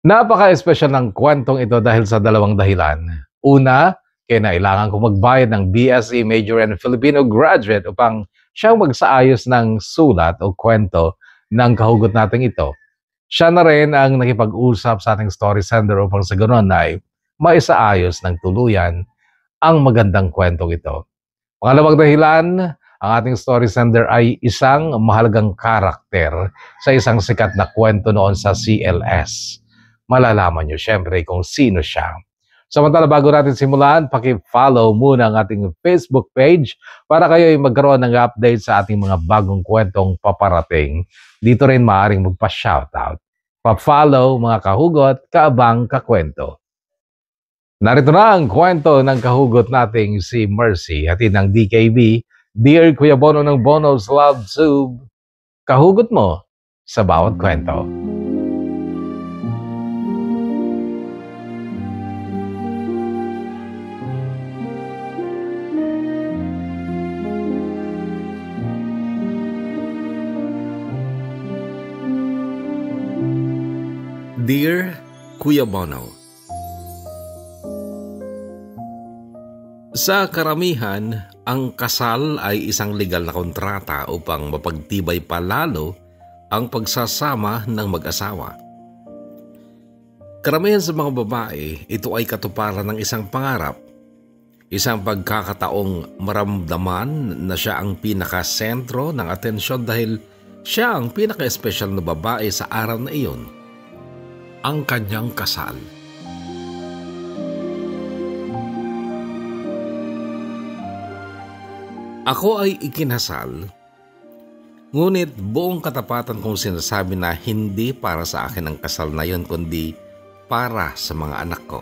Napaka-espesyal ng kwentong ito dahil sa dalawang dahilan. Una, kinailangan kong magbayad ng BSc Major and Filipino Graduate upang siyang magsaayos ng sulat o kwento ng kahugot nating ito. Siya na rin ang nakipag-usap sa ating story sender upang sa ganoon ay maisaayos ng tuluyan ang magandang kwentong ito. Pangalawang dahilan, ang ating story sender ay isang mahalagang karakter sa isang sikat na kwento noon sa CLS. Malalaman niyo syempre kung sino siya. Samantala bago natin simulan, paki-follow muna ang ating Facebook page para kayo ay magkaroon ng update sa ating mga bagong kwentong paparating. Dito rin maaaring magpa-shoutout. Pa-follow mga kahugot, kaabang, kakwento. Narito na ang kwento ng kahugot nating si Mercy, hatid ng DKB. Dear Kuya Bono ng Bono's Love Tube, kahugot mo sa bawat kwento. Dear Kuya Bono, sa karamihan, ang kasal ay isang legal na kontrata upang mapagtibay pa lalo ang pagsasama ng mag-asawa. Karamihan sa mga babae, ito ay katuparan ng isang pangarap, isang pagkakataong maramdaman na siya ang pinakasentro ng atensyon dahil siya ang pinaka-espesyal na babae sa araw na iyon, ang kanyang kasal. Ako ay ikinasal, ngunit buong katapatan kong sinasabi na hindi para sa akin ang kasal na yon kundi para sa mga anak ko.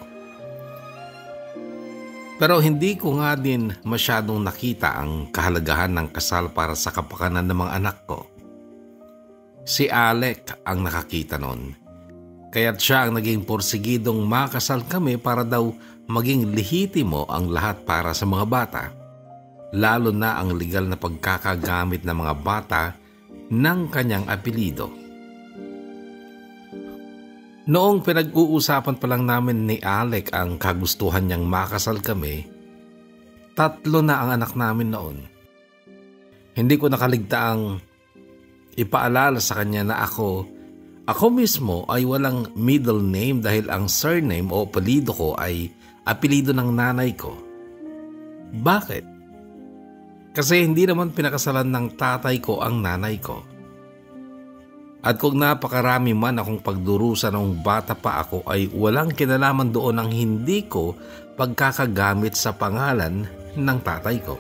Pero hindi ko nga din masyadong nakita ang kahalagahan ng kasal para sa kapakanan ng mga anak ko. Si Alec ang nakakita noon. Kaya't siya ang naging porsigidong makasal kami para daw maging lehitimo ang lahat para sa mga bata. Lalo na ang legal na pagkakagamit ng mga bata ng kanyang apelido. Noong pinag-uusapan pa lang namin ni Alec ang kagustuhan niyang makasal kami, 3 na ang anak namin noon. Hindi ko nakaligtaang ipaalala sa kanya na ako mismo ay walang middle name dahil ang surname o apelido ko ay apelido ng nanay ko. Bakit? Kasi hindi naman pinakasalan ng tatay ko ang nanay ko. At kung napakarami man akong pagdurusa nung bata pa ako ay walang kinalaman doon ang hindi ko pagkakagamit sa pangalan ng tatay ko.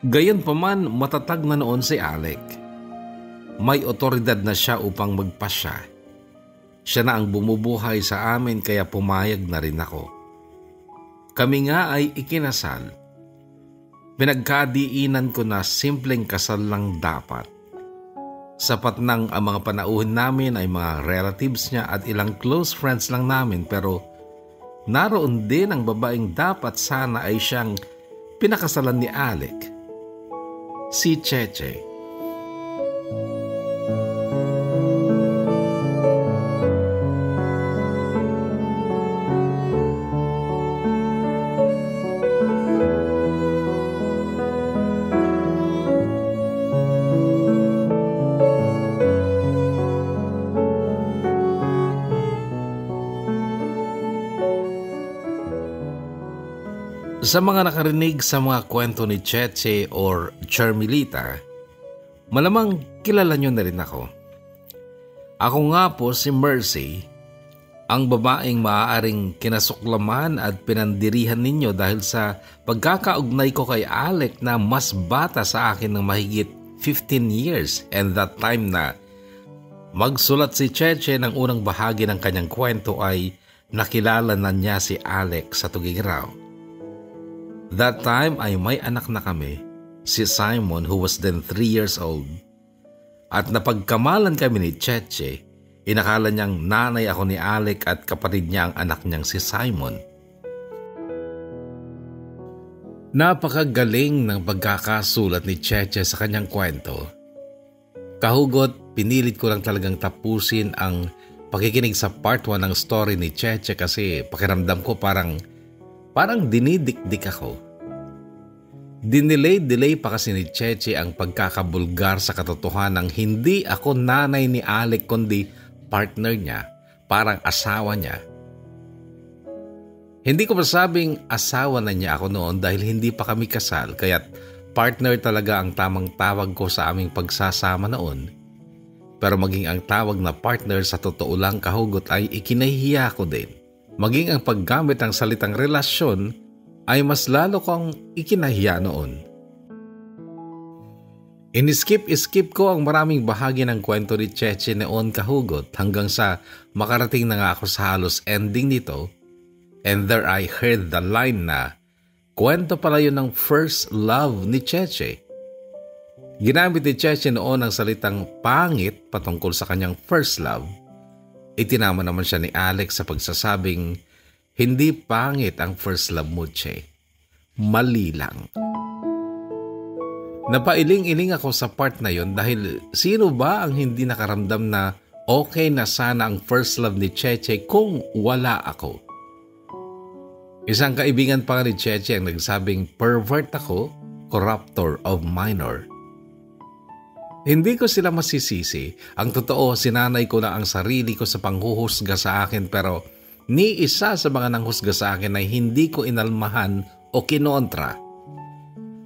Gayunpaman matatag na noon si Alec. May otoridad na siya upang magpasya. Siya na ang bumubuhay sa amin kaya pumayag na rin ako. Kami nga ay ikinasal. Pinagkadiinan ko na simpleng kasal lang dapat. Sapat nang ang mga panauhin namin ay mga relatives niya at ilang close friends lang namin pero naroon din ang babaeng dapat sana ay siyang pinakasalan ni Alec. Si Cheche. Sa mga nakarinig sa mga kwento ni Cheche or Charmelita, malamang kilala nyo na rin ako. Ako nga po si Mercy, ang babaeng maaaring kinasuklaman at pinandirihan ninyo dahil sa pagkakaugnay ko kay Alec na mas bata sa akin ng mahigit 15 years and that time na magsulat si Cheche ng unang bahagi ng kanyang kwento ay nakilala na niya si Alec sa Tugigaraw. That time ay may anak na kami, si Simon who was then 3 years old. At napagkamalan kami ni Cheche, inakala niyang nanay ako ni Alec at kapatid niya ang anak niyang si Simon. Napakagaling ng pagkakasulat ni Cheche sa kanyang kwento. Kahugot, pinilit ko lang talagang tapusin ang pakikinig sa part 1 ng story ni Cheche kasi pakiramdam ko parang dinidikdik ako. Dinelay pa kasi ni Cheche ang pagkakabulgar sa katotohanan ng hindi ako nanay ni Alec kundi partner niya, parang asawa niya. Hindi ko masabing asawa na niya ako noon dahil hindi pa kami kasal, kaya't partner talaga ang tamang tawag ko sa aming pagsasama noon. Pero maging ang tawag na partner sa totoo lang kahugot ay ikinahihiya ko din. Maging ang paggamit ng salitang relasyon ay mas lalo kong ikinahiya noon. Iniskip ko ang maraming bahagi ng kwento ni Cheche noon kahugot hanggang sa makarating na nga ako sa halos ending nito. And there I heard the line na kwento pala yun ng first love ni Cheche. Ginamit ni Cheche noon ang salitang pangit patungkol sa kanyang first love. Itinama naman siya ni Alex sa pagsasabing hindi pangit ang first love mo, Che. Mali lang. Napailing-iling ako sa part na yun dahil sino ba ang hindi nakaramdam na okay na sana ang first love ni Cheche kung wala ako? Isang kaibigan pa ni Cheche ang nagsabing pervert ako, corruptor of minor. Hindi ko sila masisisi. Ang totoo, sinanay ko na ang sarili ko sa panghuhusga sa akin pero ni isa sa mga nanghusga sa akin ay hindi ko inalmahan o kinontra.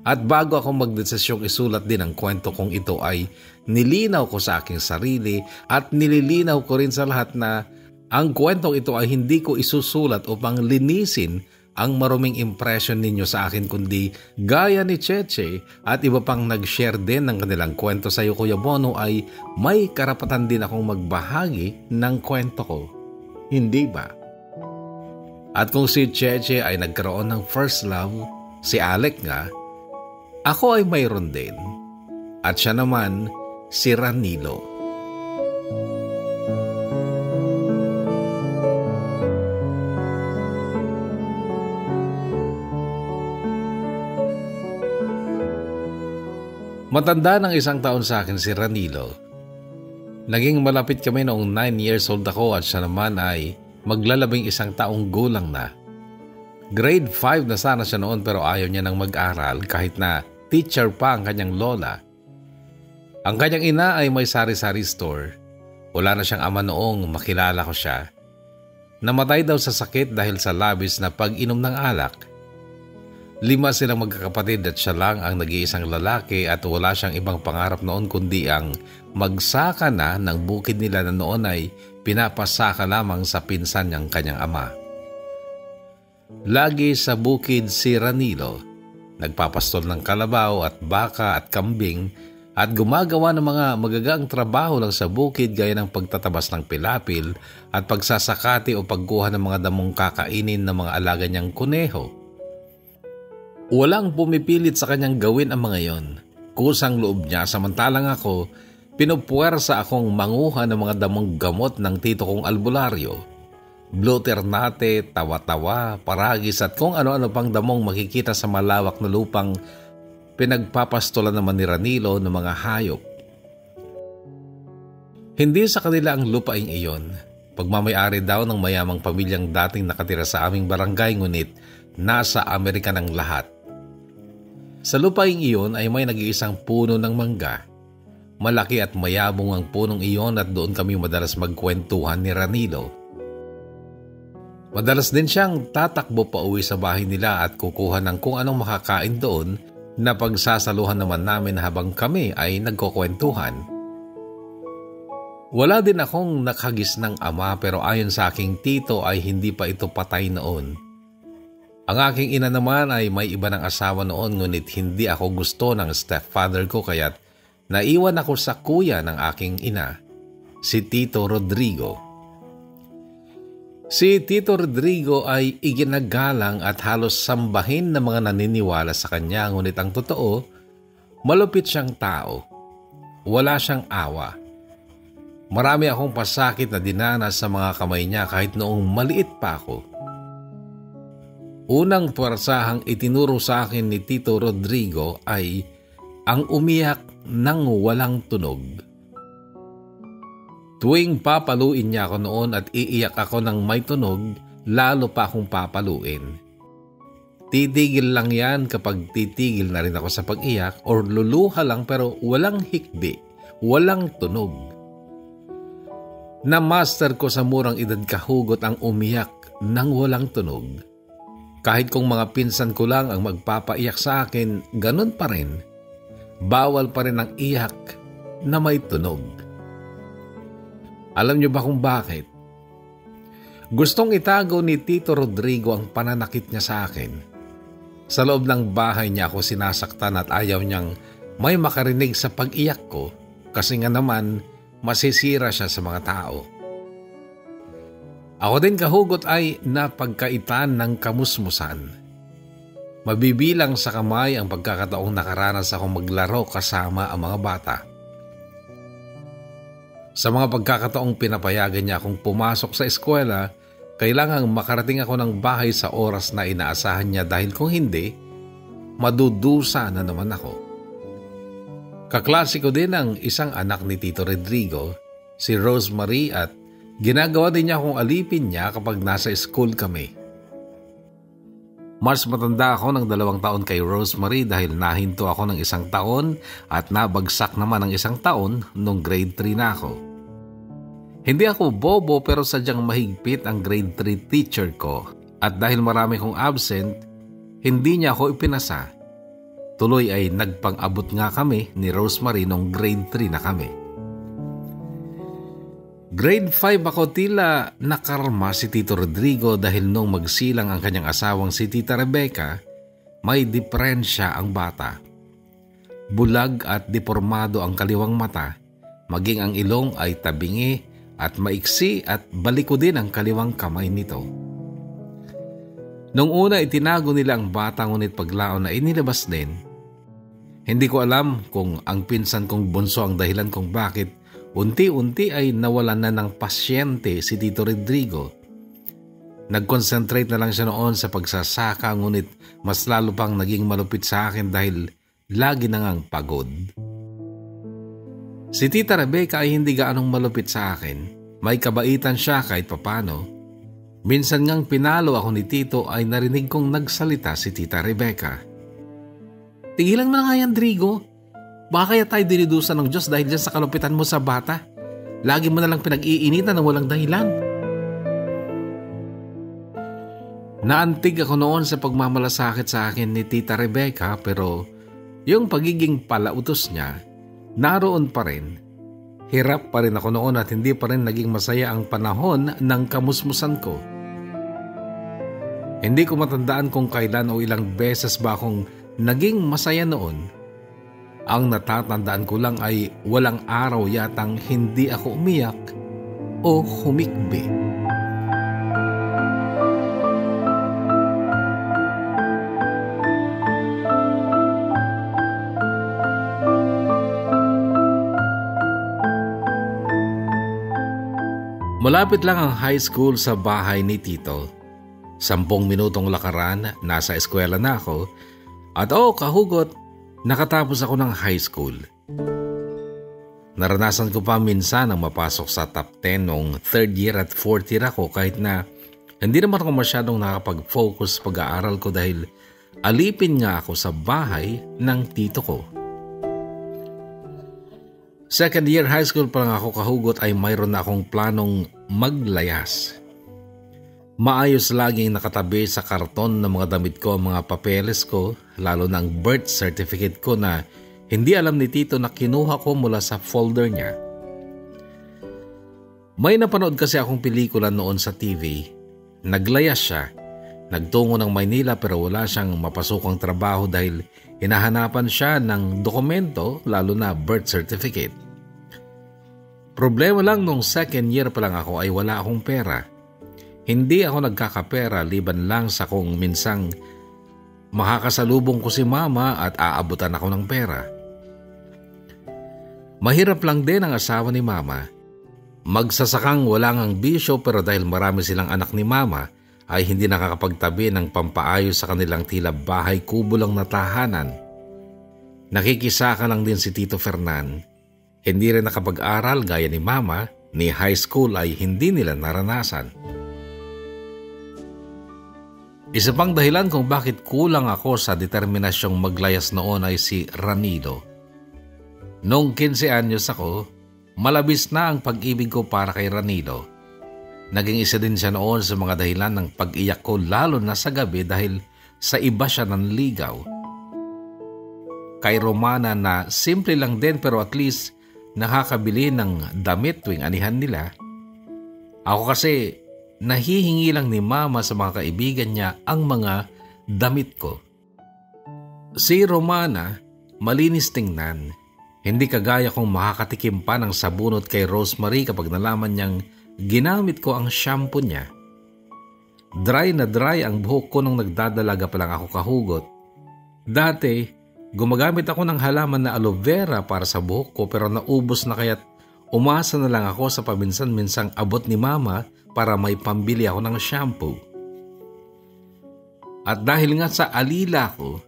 At bago ako magdesisyong isulat din ang kwento kong ito ay nilinaw ko sa aking sarili at nililinaw ko rin sa lahat na ang kwentong ito ay hindi ko isusulat upang linisin ang maruming impression ninyo sa akin kundi gaya ni Cheche at iba pang nag-share din ng kanilang kwento sa iyo, Kuya Bono, ay may karapatan din akong magbahagi ng kwento ko. Hindi ba? At kung si Cheche ay nagkaroon ng first love, si Alec nga, ako ay mayroon din. At siya naman, si Ranilo. Matanda ng 1 taon sa akin si Ranilo. Naging malapit kami noong 9 years old ako at siya naman ay maglalabing 1 taong gulang na. Grade 5 na sana siya noon pero ayaw niya nang mag-aral kahit na teacher pa ang kanyang lola. Ang kanyang ina ay may sari-sari store. Wala na siyang ama noong makilala ko siya. Namatay daw sa sakit dahil sa labis na pag-inom ng alak. 5 silang magkakapatid at siya lang ang nag-iisang lalaki at wala siyang ibang pangarap noon kundi ang magsaka na ng bukid nila na noon ay pinapasaka lamang sa pinsan niyang kanyang ama. Lagi sa bukid si Ranilo, nagpapastol ng kalabaw at baka at kambing at gumagawa ng mga magagaang trabaho lang sa bukid gaya ng pagtatabas ng pilapil at pagsasakati o pagkuha ng mga damong kakainin ng mga alaga niyang kuneho. Walang pumipilit sa kanyang gawin ang mga yon. Kusang loob niya samantalang ako, pinupuwersa akong manguha ng mga damong gamot ng tito kong albularyo. Bluternate, tawa-tawa, paragis at kung ano-ano pang damong makikita sa malawak na lupang pinagpapastolan naman ni Ranilo ng mga hayop. Hindi sa kanila ang lupaing iyon. Pagmamayari daw ng mayamang pamilyang dating nakatira sa aming barangay ngunit nasa Amerika ng lahat. Sa lupaing iyon ay may nag-iisang puno ng mangga. Malaki at mayabong ang punong iyon at doon kami madalas magkwentuhan ni Ranilo. Madalas din siyang tatakbo pa uwi sa bahay nila at kukuha ng kung anong makakain doon na pagsasaluhan naman namin habang kami ay nagkukwentuhan. Wala din akong nakagis ng ama pero ayon sa aking tito ay hindi pa ito patay noon. Ang aking ina naman ay may iba ng asawa noon ngunit hindi ako gusto ng stepfather ko kaya't naiwan ako sa kuya ng aking ina, si Tito Rodrigo. Si Tito Rodrigo ay iginagalang at halos sambahin ng mga naniniwala sa kanya ngunit ang totoo, malupit siyang tao. Wala siyang awa. Marami akong pasakit na dinanas sa mga kamay niya kahit noong maliit pa ako. Unang puwersahang itinuro sa akin ni Tito Rodrigo ay ang umiyak ng walang tunog. Tuwing papaluin niya ako noon at iiyak ako ng may tunog, lalo pa akong papaluin. Titigil lang yan kapag titigil na rin ako sa pag-iyak or luluha lang pero walang hikbi, walang tunog. Na-master ko sa murang edad kahugot ang umiyak nang walang tunog. Kahit kung mga pinsan ko lang ang magpapaiyak sa akin, ganun pa rin. Bawal pa rin ang iyak na may tunog. Alam niyo ba kung bakit? Gustong itago ni Tito Rodrigo ang pananakit niya sa akin. Sa loob ng bahay niya ako sinasaktan at ayaw niyang may makarinig sa pag-iyak ko kasi nga naman masisira siya sa mga tao. Ako din kahugot ay napagkaitan ng kamusmusan. Mabibilang sa kamay ang pagkakataong nakaranas akong maglaro kasama ang mga bata. Sa mga pagkakataong pinapayagan niya akong pumasok sa eskwela, kailangang makarating ako ng bahay sa oras na inaasahan niya dahil kung hindi, madudusa na naman ako. Kaklase ko din ang isang anak ni Tito Rodrigo, si Rosemary, at ginagawa din niya akong alipin niya kapag nasa school kami. Mas matanda ako ng 2 taon kay Rosemary dahil nahinto ako ng 1 taon at nabagsak naman ng 1 taon nung grade 3 na ako. Hindi ako bobo pero sadyang mahigpit ang grade 3 teacher ko at dahil marami kong absent, hindi niya ako ipinasa. Tuloy ay nagpang-abot nga kami ni Rosemary nung grade 3 na kami. Grade 5 ako tila nakarma si Tito Rodrigo dahil nung magsilang ang kanyang asawang si Tita Rebecca, may diferensya ang bata. Bulag at depormado ang kaliwang mata, maging ang ilong ay tabingi at maiksi at baliko din ang kaliwang kamay nito. Nung una itinago nila ang bata ngunit paglaon na inilabas din. Hindi ko alam kung ang pinsan kong bunso ang dahilan kung bakit unti-unti ay nawalan na ng pasyente si Tito Rodrigo. Nag-concentrate na lang siya noon sa pagsasaka ngunit mas lalo pang naging malupit sa akin dahil lagi na ngang pagod. Si Tita Rebecca ay hindi gaanong malupit sa akin. May kabaitan siya kahit papano. Minsan ngang pinalo ako ni Tito ay narinig kong nagsalita si Tita Rebecca. Tigilan mo na nga yan, Drigo. Baka kaya tayo dinidusan ng Diyos dahil dyan sa kalupitan mo sa bata. Lagi mo na lang pinag-iinitan na walang dahilan. Naantig ako noon sa pagmamalasakit sa akin ni Tita Rebecca pero yung pagiging palautos niya, naroon pa rin. Hirap pa rin ako noon at hindi pa rin naging masaya ang panahon ng kamusmusan ko. Hindi ko matandaan kung kailan o ilang beses ba akong naging masaya noon. Ang natatandaan ko lang ay walang araw yatang hindi ako umiyak o humikbi. Malapit lang ang high school sa bahay ni Tito. 10 minutong lakaran, nasa eskwela na ako at kahugot, nakatapos ako ng high school. Naranasan ko pa minsan ang mapasok sa top 10 noong 3rd year at 4th year ako kahit na hindi naman ako masyadong nakapag-focus pag-aaral ko dahil alipin nga ako sa bahay ng tito ko. 2nd year high school pa lang ako kahugot ay mayroon na akong planong maglayas. Maayos laging nakatabi sa karton ng mga damit ko ang mga papeles ko, lalo ng birth certificate ko na hindi alam ni Tito na kinuha ko mula sa folder niya. May napanood kasi akong pelikula noon sa TV. Naglayas siya. Nagtungo ng Maynila pero wala siyang mapasukang trabaho dahil hinahanapan siya ng dokumento, lalo na birth certificate. Problema lang nung 2nd year pa lang ako ay wala akong pera. Hindi ako nagkakapera liban lang sa kung minsang makakasalubong ko si mama at aabutan ako ng pera. Mahirap lang din ang asawa ni mama. Magsasakang wala ngang bisyo pero dahil marami silang anak ni mama ay hindi nakakapagtabi ng pampaayos sa kanilang tila bahay kubo lang na tahanan. Nakikisaka lang din si Tito Fernan. Hindi rin nakapag-aral gaya ni mama ni high school ay hindi nila naranasan. Isa pang dahilan kung bakit kulang ako sa determinasyong maglayas noon ay si Ranido. Noong 15 anyos ako, malabis na ang pag-ibig ko para kay Ranido. Naging isa din siya noon sa mga dahilan ng pag-iyak ko lalo na sa gabi dahil sa iba siya nanligaw. Kay Romana na simple lang din pero at least nakakabili ng damit tuwing anihan nila. Ako kasi nahihingi lang ni Mama sa mga kaibigan niya ang mga damit ko. Si Romana, malinis tingnan. Hindi kagaya kong makakatikim pa ng sabunot kay Rosemary kapag nalaman niyang ginamit ko ang shampoo niya. Dry na dry ang buhok ko nung nagdadalaga pa lang ako kahugot. Dati, gumagamit ako ng halaman na aloe vera para sa buhok ko pero naubos na kaya't umasa na lang ako sa paminsan-minsang abot ni Mama para may pambili ako ng shampoo. At dahil nga sa alila ko,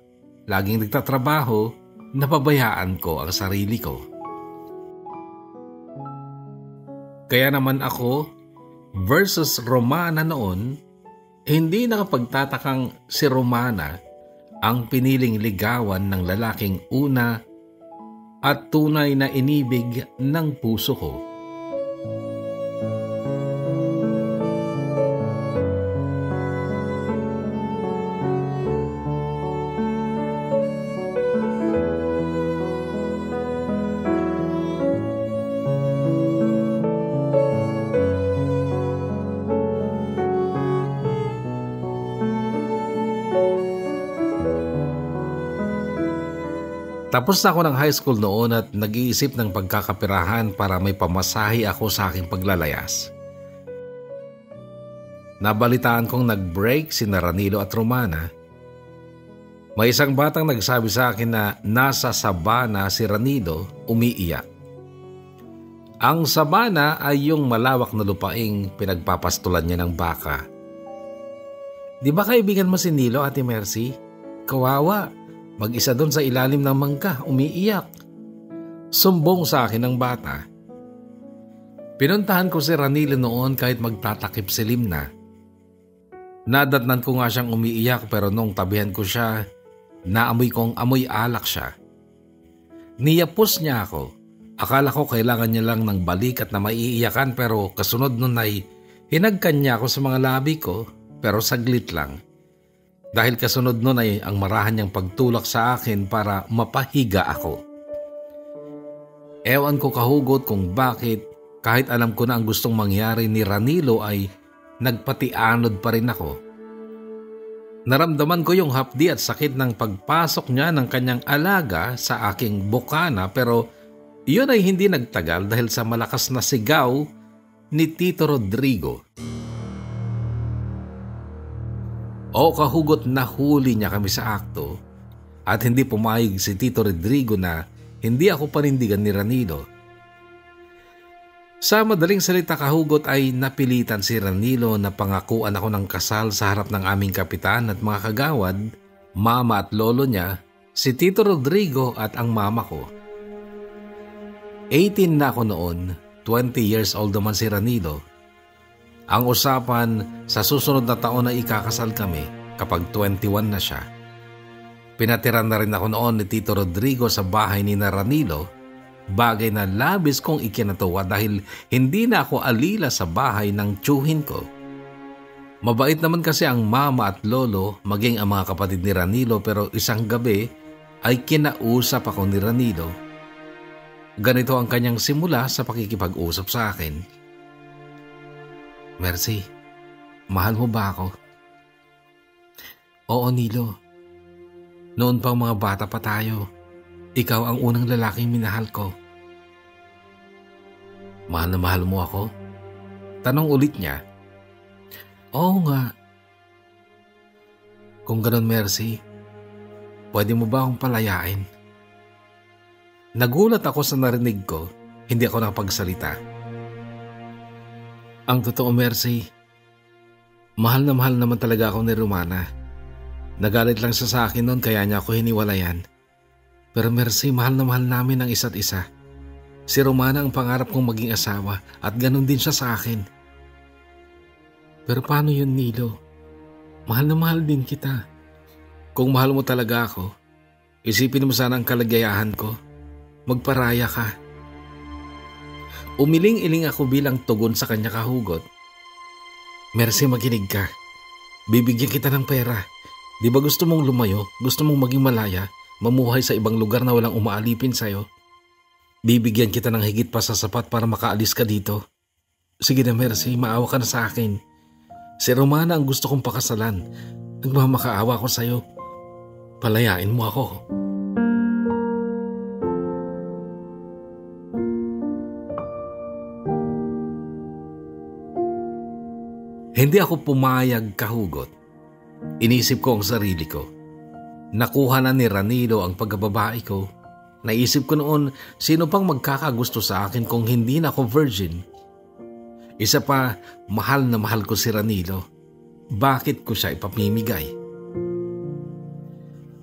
laging nagtatrabaho, napabayaan ko ang sarili ko. Kaya naman ako versus Romana noon, hindi nakapagtatakang si Romana ang piniling ligawan ng lalaking una at tunay na inibig ng puso ko. Tapos na ako ng high school noon at nag-iisip ng pagkakapirahan para may pamasahe ako sa aking paglalayas. Nabalitaan kong nag-break si Ranilo at Romana. May isang batang nagsabi sa akin na nasa sabana si Ranilo umiiyak. Ang sabana ay yung malawak na lupaing pinagpapastulan niya ng baka. Di ba kaibigan mo si Nilo, Ate Mercy? Kawawa. Mag-isa doon sa ilalim ng mangga, umiiyak. Sumbong sa akin ng bata. Pinuntahan ko si Ranilo noon kahit magtatakip silim na. Nadatnan ko nga siyang umiiyak pero nung tabihan ko siya, naamoy kong amoy alak siya. Niyapos niya ako. Akala ko kailangan niya lang ng balikat na maiiyakan pero kasunod nun ay hinagkan niya ako sa mga labi ko pero saglit lang. Dahil kasunod nun ay ang marahan niyang pagtulak sa akin para mapahiga ako. Ewan ko kahugot kung bakit kahit alam ko na ang gustong mangyari ni Ranilo ay nagpatianod pa rin ako. Naramdaman ko yung hapdi at sakit ng pagpasok niya ng kanyang alaga sa aking bukana pero iyon ay hindi nagtagal dahil sa malakas na sigaw ni Tito Rodrigo. O kahugot na huli niya kami sa akto at hindi pumayag si Tito Rodrigo na hindi ako panindigan ni Ranilo. Sa madaling salita kahugot ay napilitan si Ranilo na pangakuan ako ng kasal sa harap ng aming kapitan at mga kagawad, mama at lolo niya, si Tito Rodrigo at ang mama ko. 18 na ako noon, 20 years old naman si Ranilo. Ang usapan, sa susunod na taon na ikakasal kami kapag 21 na siya. Pinatiran na rin ako noon ni Tito Rodrigo sa bahay ni Ranilo, bagay na labis kong ikinatuwa dahil hindi na ako alila sa bahay ng tiyuhin ko. Mabait naman kasi ang mama at lolo maging ang mga kapatid ni Ranilo pero isang gabi ay kinausap ako ni Ranilo. Ganito ang kanyang simula sa pakikipag-usap sa akin. Mercy, mahal mo ba ako? Oo, Nilo. Noon pang mga bata pa tayo, ikaw ang unang lalaking minahal ko. Mahal na mahal mo ako? Tanong ulit niya. Oo nga. Kung ganun, Mercy, pwede mo ba akong palayain? Nagulat ako sa narinig ko, hindi ako nakapagsalita. Ang totoo, Mercy, mahal na mahal naman talaga ako ni Romana. Nagalit lang siya sa akin noon kaya niya ako hiniwalayan. Pero Mercy, mahal na mahal namin ang isa't isa. Si Romana ang pangarap kong maging asawa at ganun din siya sa akin. Pero paano yun, Nilo? Mahal na mahal din kita. Kung mahal mo talaga ako, isipin mo sana ang kalagayahan ko. Magparaya ka. Umiling-iling ako bilang tugon sa kanya kahugot. Mercy, makinig ka. Bibigyan kita ng pera. Di ba gusto mong lumayo? Gusto mong maging malaya? Mamuhay sa ibang lugar na walang umaalipin sa'yo? Bibigyan kita ng higit pa sa sapat para makaalis ka dito. Sige na, Mercy, maawa ka na sa akin. Si Romana ang gusto kong pakasalan. Nagmamakaawa ko sa'yo. Palayain mo ako. Hindi ako pumayag, kahugot. Inisip ko ang sarili ko. Nakuha na ni Ranilo ang pagkababae ko. Naisip ko noon, sino pang magkakagusto sa akin kung hindi na ako virgin? Isa pa, mahal na mahal ko si Ranilo. Bakit ko siya ipamimigay?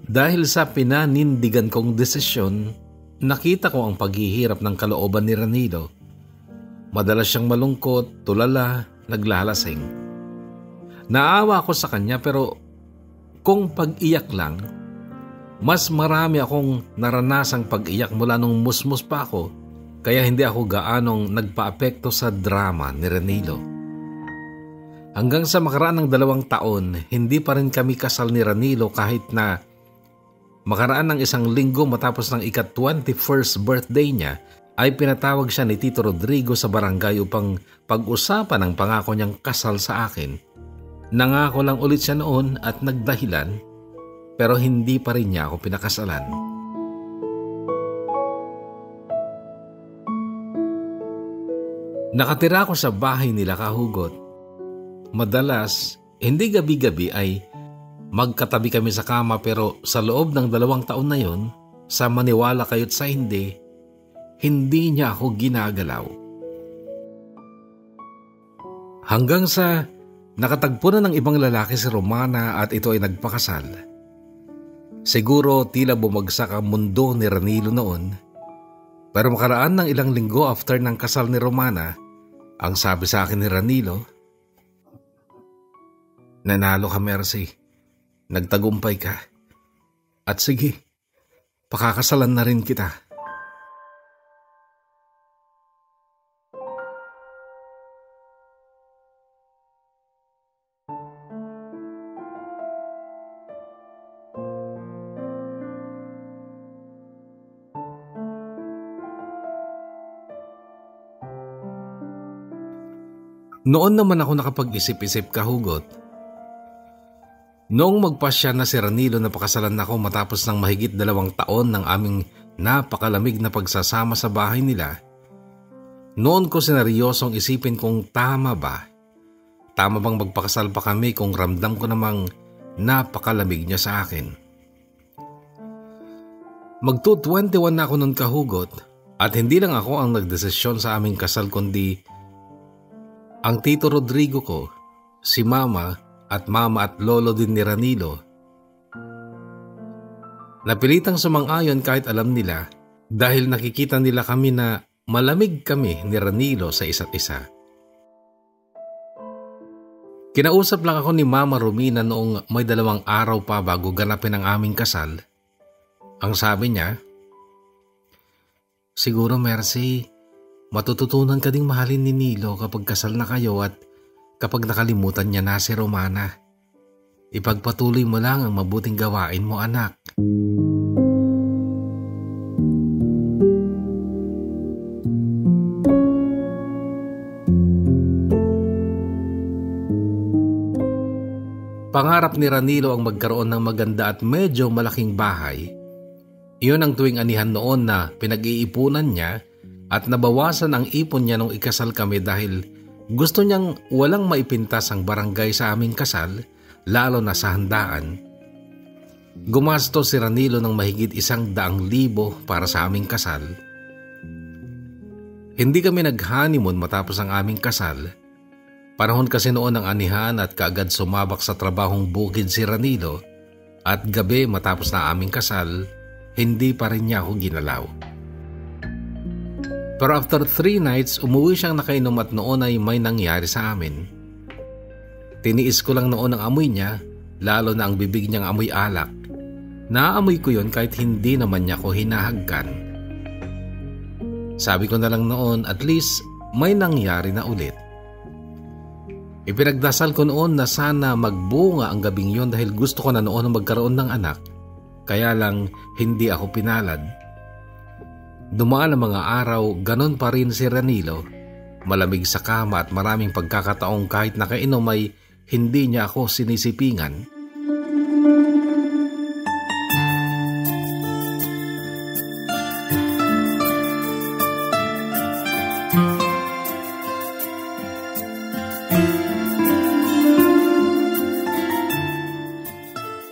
Dahil sa pinanindigan kong desisyon, nakita ko ang paghihirap ng kalooban ni Ranilo. Madalas siyang malungkot, tulala, naglalasing. Naawa ako sa kanya pero kung pag-iyak lang, mas marami akong naranasang pag-iyak mula nung musmus pa ako. Kaya hindi ako gaanong nagpaapekto sa drama ni Ranilo. Hanggang sa makaraan ng 2 taon, hindi pa rin kami kasal ni Ranilo kahit na makaraan ng 1 linggo matapos ng ika-21st birthday niya ay pinatawag siya ni Tito Rodrigo sa barangay upang pag-usapan ang pangako niyang kasal sa akin. Nangako lang ulit siya noon at nagdahilan pero hindi pa rin niya ako pinakasalan. Nakatira ako sa bahay nila, kahugot. Madalas, hindi gabi-gabi ay magkatabi kami sa kama pero sa loob ng 2 taon na yon, sa maniwala kayo't sa hindi niya ako ginagalaw. Hanggang sa nakatagpo na ng ibang lalaki si Romana at ito ay nagpakasal. Siguro tila bumagsak ang mundo ni Ranilo noon. Pero makaraan ng ilang linggo after ng kasal ni Romana, ang sabi sa akin ni Ranilo, nanalo ka, Mercy. Nagtagumpay ka. At sige, pakakasalan na rin kita. Noon naman ako nakapag-isip-isip, kahugot. Noong magpasya na si Ranilo na pakasalan ako matapos ng mahigit 2 taon ng aming napakalamig na pagsasama sa bahay nila, noon ko seneryosong isipin kung tama ba? Tama bang magpakasal pa kami kung ramdam ko namang napakalamig niya sa akin? Magto-21 na ako noon, kahugot, at hindi lang ako ang nagdesisyon sa aming kasal kundi ang Tito Rodrigo ko, si Mama at Lolo din ni Ranilo. Napilitang sumang-ayon kahit alam nila dahil nakikita nila kami na malamig kami ni Ranilo sa isa't isa. Kinausap lang ako ni Mama Romina noong may 2 araw pa bago ganapin ang aming kasal. Ang sabi niya, siguro, Mercy, matututunan ka ding mahalin ni Nilo kapag kasal na kayo at kapag nakalimutan niya na si Romana. Ipagpatuloy mo lang ang mabuting gawain mo, anak. Pangarap ni Ranilo ang magkaroon ng maganda at medyo malaking bahay. Iyon ang tuwing anihan noon na pinag-iipunan niya at nabawasan ang ipon niya nung ikasal kami dahil gusto niyang walang maipintas ang barangay sa aming kasal, lalo na sa handaan. Gumastos si Ranilo ng mahigit 100,000 para sa aming kasal. Hindi kami nag-honeymoon matapos ang aming kasal. Panahon kasi noon ng anihan at kaagad sumabak sa trabahong bukid si Ranilo at gabi matapos na aming kasal, hindi pa rin niya ako ginalaw. Pero after 3 nights, umuwi siyang nakainom at noon ay may nangyari sa amin. Tiniis ko lang noon ang amoy niya, lalo na ang bibig niyang amoy alak. Naaamoy ko yon kahit hindi naman niya ko hinahagkan. Sabi ko na lang noon, at least may nangyari na ulit. Ipinagdasal ko noon na sana magbunga ang gabing yon dahil gusto ko na noon magkaroon ng anak. Kaya lang hindi ako pinalad. Dumaan ang mga araw, ganon pa rin si Ranilo. Malamig sa kama at maraming pagkakataong kahit nakainom ay hindi niya ako sinisipingan.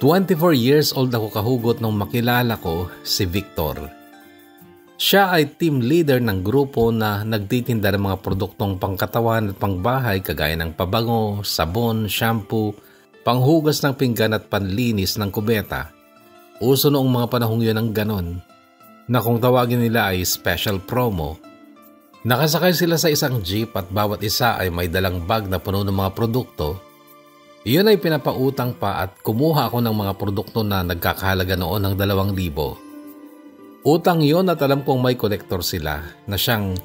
"24 years old ako kahugot nung makilala ko si Victor. Siya ay team leader ng grupo na nagtitinda ng mga produktong pangkatawan at pangbahay kagaya ng pabango, sabon, shampoo, panghugas ng pinggan at panlinis ng kubeta. Uso noong mga panahong yun ang ganon, na kung tawagin nila ay special promo. Nakasakay sila sa isang jeep at bawat isa ay may dalang bag na puno ng mga produkto. Iyon ay pinapautang pa at kumuha ako ng mga produkto na nagkakahalaga noon ng 2,000. Utang yon at alam kong may kolektor sila na siyang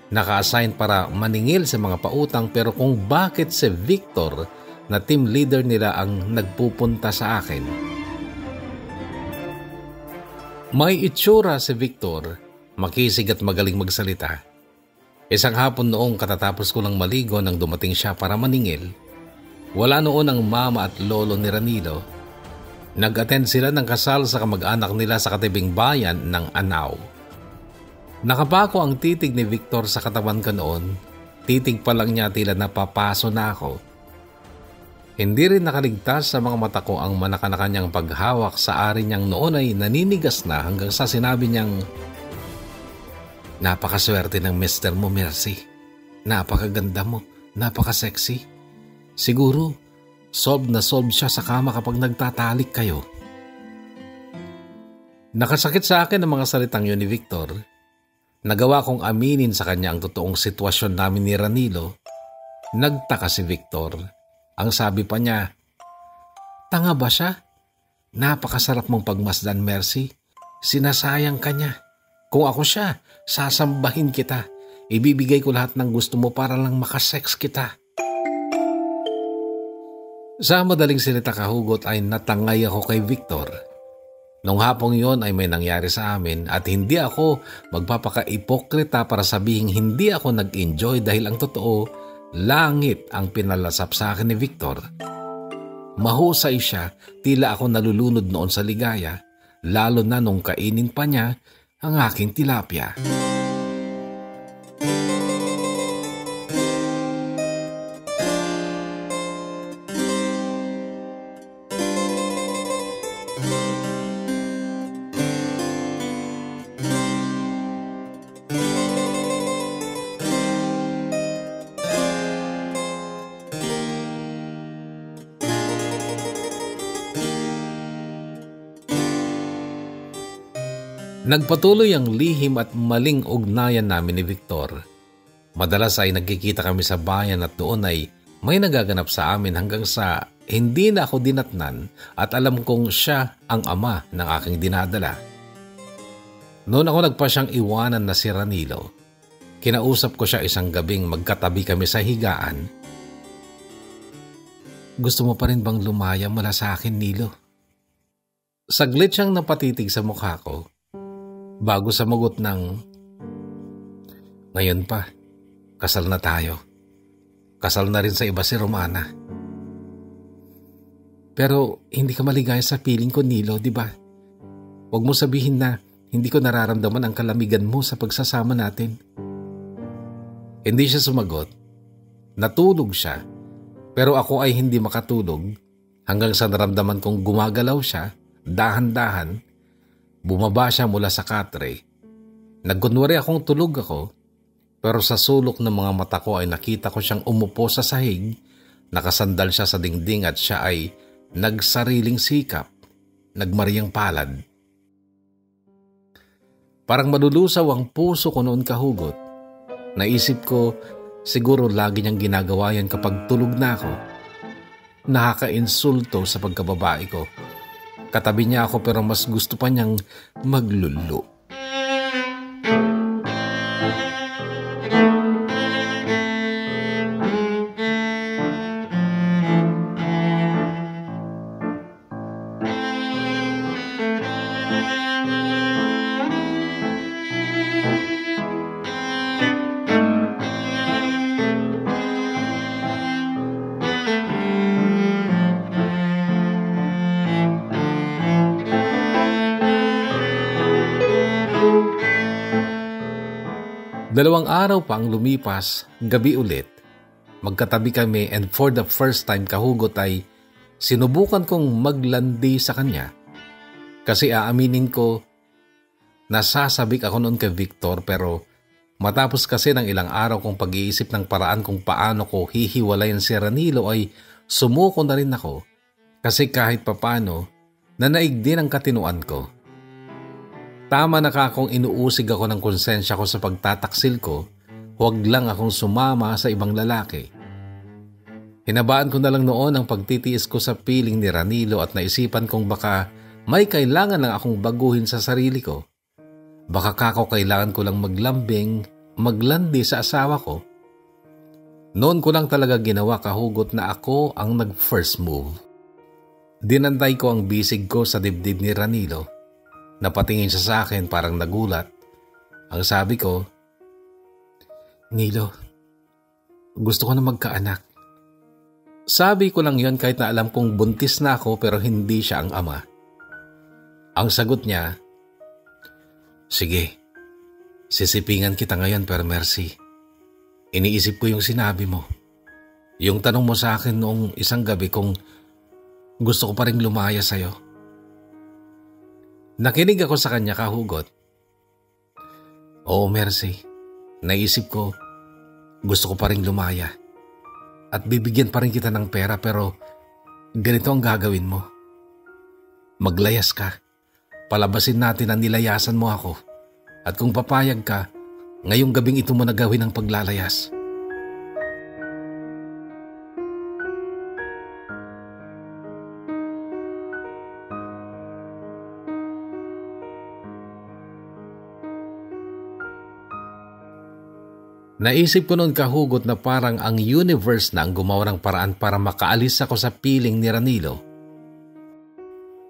naka-assign para maningil sa mga pautang, pero kung bakit si Victor na team leader nila ang nagpupunta sa akin. May itsura si Victor, makisig at magaling magsalita. Isang hapon noong katatapos ko lang maligo nang dumating siya para maningil. Wala noon ang mama at lolo ni Ranilo. Nag-attend sila ng kasal sa kamag-anak nila sa katibing bayan ng Anao. Nakapako ang titig ni Victor sa katawan ko noon. Titig pa lang niya tila napapaso na ako. Hindi rin nakaligtas sa mga mata ko ang manaka-naka niyang paghawak sa ari niyang noon ay naninigas na hanggang sa sinabi niyang, "Napakaswerte ng mister mo, Mercy. Napakaganda mo, napaka-sexy. Siguro, solve na solve siya sa kama kapag nagtatalik kayo." Nakasakit sa akin ang mga salitang yun ni Victor. Nagawa kong aminin sa kanya ang totoong sitwasyon namin ni Ranilo. Nagtaka si Victor. Ang sabi pa niya, "Tanga ba siya? Napakasarap mong pagmasdan, Mercy. Sinasayang ka niya. Kung ako siya, sasambahin kita. Ibibigay ko lahat ng gusto mo para lang makasex kita." Sa madaling salita kahugot ay natangay ako kay Victor. Nung hapong yon ay may nangyari sa amin at hindi ako magpapaka-ipokrita para sabihing hindi ako nag-enjoy dahil ang totoo, langit ang pinalasap sa akin ni Victor. Mahusay siya, tila ako nalulunod noon sa ligaya, lalo na nung kainin pa niya ang aking tilapia. Nagpatuloy ang lihim at maling ugnayan namin ni Victor. Madalas ay nagkikita kami sa bayan at doon ay may nagaganap sa amin hanggang sa hindi na ako dinatnan at alam kong siya ang ama ng aking dinadala. Noon ako nagpa siyang iwanan na si Ranilo. Kinausap ko siya isang gabing magkatabi kami sa higaan. "Gusto mo pa rin bang lumaya mula sa akin, Nilo?" Saglit siyang napatitig sa mukha ko. Bago sumugot ng, "Ngayon pa, kasal na tayo. Kasal na rin sa iba si Romana." "Pero hindi ka maligaya sa piling ko, Nilo, di ba? Huwag mo sabihin na hindi ko nararamdaman ang kalamigan mo sa pagsasama natin." Hindi siya sumagot. Natulog siya, pero ako ay hindi makatulog hanggang sa naramdaman kong gumagalaw siya, dahan-dahan. Bumaba siya mula sa katre. Nagkunwari akong tulog ako, pero sa sulok ng mga mata ko ay nakita ko siyang umupo sa sahig, nakasandal siya sa dingding at siya ay nagsariling sikap, nagmariyang palad. Parang malulusaw ang puso ko noon kahugot. Naisip ko, siguro lagi niyang ginagawa yan kapag tulog na ako. Nakaka-insulto sa pagkababae ko. Katabi niya ako pero mas gusto pa niyang maglulu. Dalawang araw pang lumipas, gabi ulit. Magkatabi kami and for the first time kahugot ay sinubukan kong maglandi sa kanya. Kasi aaminin ko, nasasabik ako noon kay Victor pero matapos kasi ng ilang araw kong pag-iisip ng paraan kung paano ko hihiwalayan si Ranilo ay sumuko na rin ako. Kasi kahit papano, nanaig din ang katinuan ko. Tama na akong inuusig ako ng konsensya ko sa pagtataksil ko, huwag lang akong sumama sa ibang lalaki. Hinabaan ko na lang noon ang pagtitiis ko sa piling ni Ranilo at naisipan kong baka may kailangan lang akong baguhin sa sarili ko. Baka kako kailangan ko lang maglandi sa asawa ko. Noon ko lang talaga ginawa kahugot na ako ang nag-first move. Dinantay ko ang bisig ko sa dibdib ni Ranilo. Napatingin siya sa akin parang nagulat. Ang sabi ko, "Nilo, gusto ko na magkaanak." Sabi ko lang yon kahit na alam kong buntis na ako pero hindi siya ang ama. Ang sagot niya, "Sige, sisipingan kita ngayon pero Mercy. Iniisip ko yung sinabi mo. Yung tanong mo sa akin noong isang gabi kung gusto ko pa rin lumaya sa'yo." Nakinig ako sa kanya kahugot. "Oo, Mercy. Naisip ko, gusto ko pa rin lumaya. At bibigyan pa rin kita ng pera pero ganito ang gagawin mo. Maglayas ka. Palabasin natin ang nilayasan mo ako. At kung papayag ka, ngayong gabing ito mo na gawin ang paglalayas." Naisip ko noon kahugot na parang ang universe na ang gumawa ng paraan para makaalis ako sa piling ni Ranilo.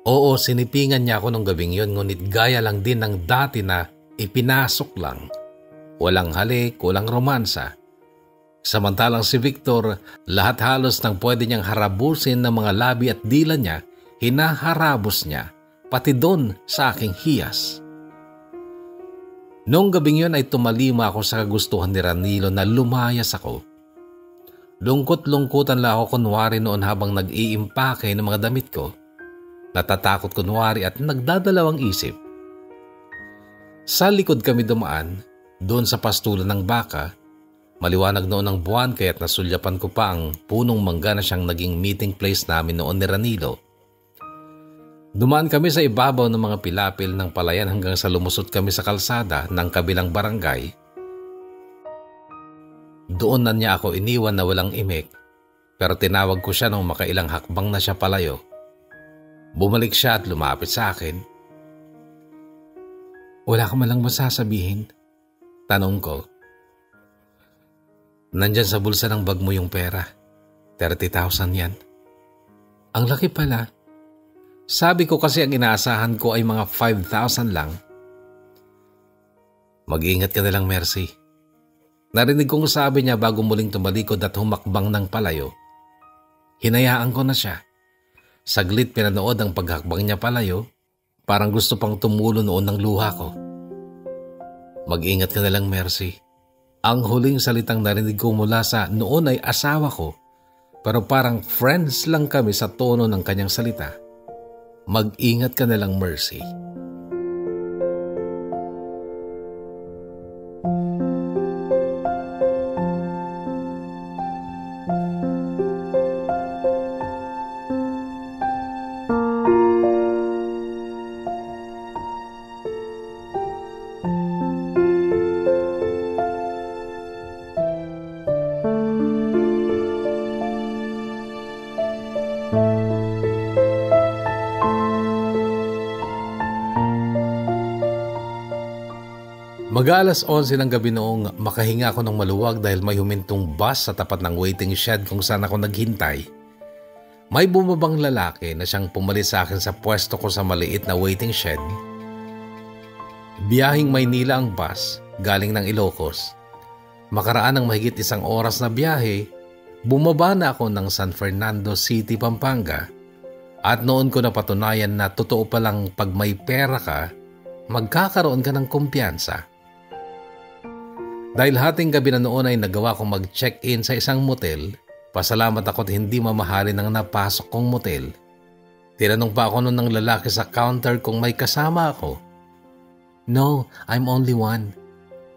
Oo, sinipingan niya ako nung gabing yun ngunit gaya lang din ng dati na ipinasok lang. Walang halik, walang romansa. Samantalang si Victor, lahat halos ng pwede niyang harabusin ng mga labi at dila niya, hinaharabos niya, pati doon sa aking hiyas. Noong gabing yun ay tumalima ako sa kagustuhan ni Ranilo na lumayas ako. Lungkot-lungkutan lang ako kunwari noon habang nag-iimpake ng mga damit ko. Natatakot kunwari at nagdadalawang isip. Sa likod kami dumaan, doon sa pastulan ng baka. Maliwanag noon ang buwan kaya't nasulyapan ko pa ang punong mangga na siyang naging meeting place namin noon ni Ranilo. Dumaan kami sa ibabaw ng mga pilapil ng palayan hanggang sa lumusot kami sa kalsada ng kabilang barangay. Doon na niya ako iniwan na walang imik, pero tinawag ko siya nung makailang hakbang na siya palayo. Bumalik siya at lumapit sa akin. "Wala ka man lang masasabihin?" Tanong ko. "Nandyan sa bulsa ng bag mo yung pera. 30,000 yan." "Ang laki pala." Sabi ko kasi ang inaasahan ko ay mga 5,000 lang. "Mag-ingat ka na lang, Mercy." Narinig kong sabi niya bago muling tumalikod at humakbang ng palayo. Hinayaan ko na siya. Saglit pinanood ang paghakbang niya palayo, parang gusto pang tumulo noon ng luha ko. "Mag-ingat ka na lang, Mercy." Ang huling salitang narinig ko mula sa noon ay asawa ko, pero parang friends lang kami sa tono ng kanyang salita. "Mag-ingat ka na lang, Mercy." Mag-alas 11 ng gabi noong makahinga ako ng maluwag dahil may humintong bus sa tapat ng waiting shed kung saan ako naghintay. May bumabang lalaki na siyang pumalis sa akin sa pwesto ko sa maliit na waiting shed. Biyahing Maynila ang bus galing ng Ilocos. Makaraan ng mahigit 1 oras na biyahe, bumaba na ako ng San Fernando City, Pampanga. At noon ko napatunayan na totoo palang pag may pera ka, magkakaroon ka ng kumpiyansa. Dahil hating gabi na noon ay nagawa kong mag-check-in sa isang motel, pasalamat ako't hindi mamahalin ang napasok kong motel. Tinanong pa ako noon ng lalaki sa counter kung may kasama ako. No, I'm only one.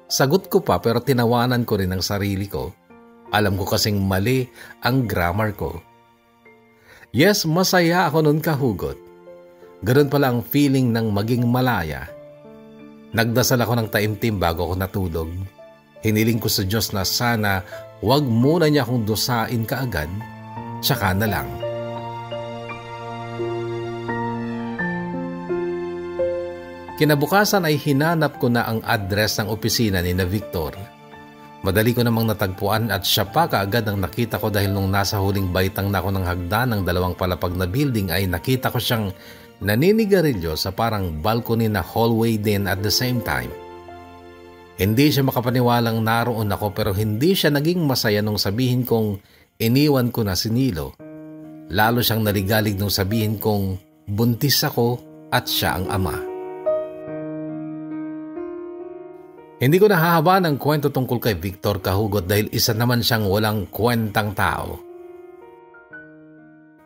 Sagot ko pa pero tinawanan ko rin ang sarili ko. Alam ko kasing mali ang grammar ko. Yes, masaya ako noon kahugot. Ganun pala ang feeling ng maging malaya. Nagdasal ako ng taimtim bago ako natulog. Hiniling ko sa Diyos na sana wag muna niya akong dusain kaagad, tsaka na lang. Kinabukasan ay hinanap ko na ang address ng opisina ni na Victor. Madali ko namang natagpuan at siya pa kaagad ang nakita ko dahil nung nasa huling baitang na ako ng hagdan ng 2 palapag na building ay nakita ko siyang naninigarilyo sa parang balcony na hallway din at the same time. Hindi siya makapaniwalang naroon ako pero hindi siya naging masaya nung sabihin kong iniwan ko na si Nilo. Lalo siyang naligalig nung sabihin kong buntis ako at siya ang ama. Hindi ko nahahaba ng kwento tungkol kay Victor kahugot dahil isa naman siyang walang kwentang tao.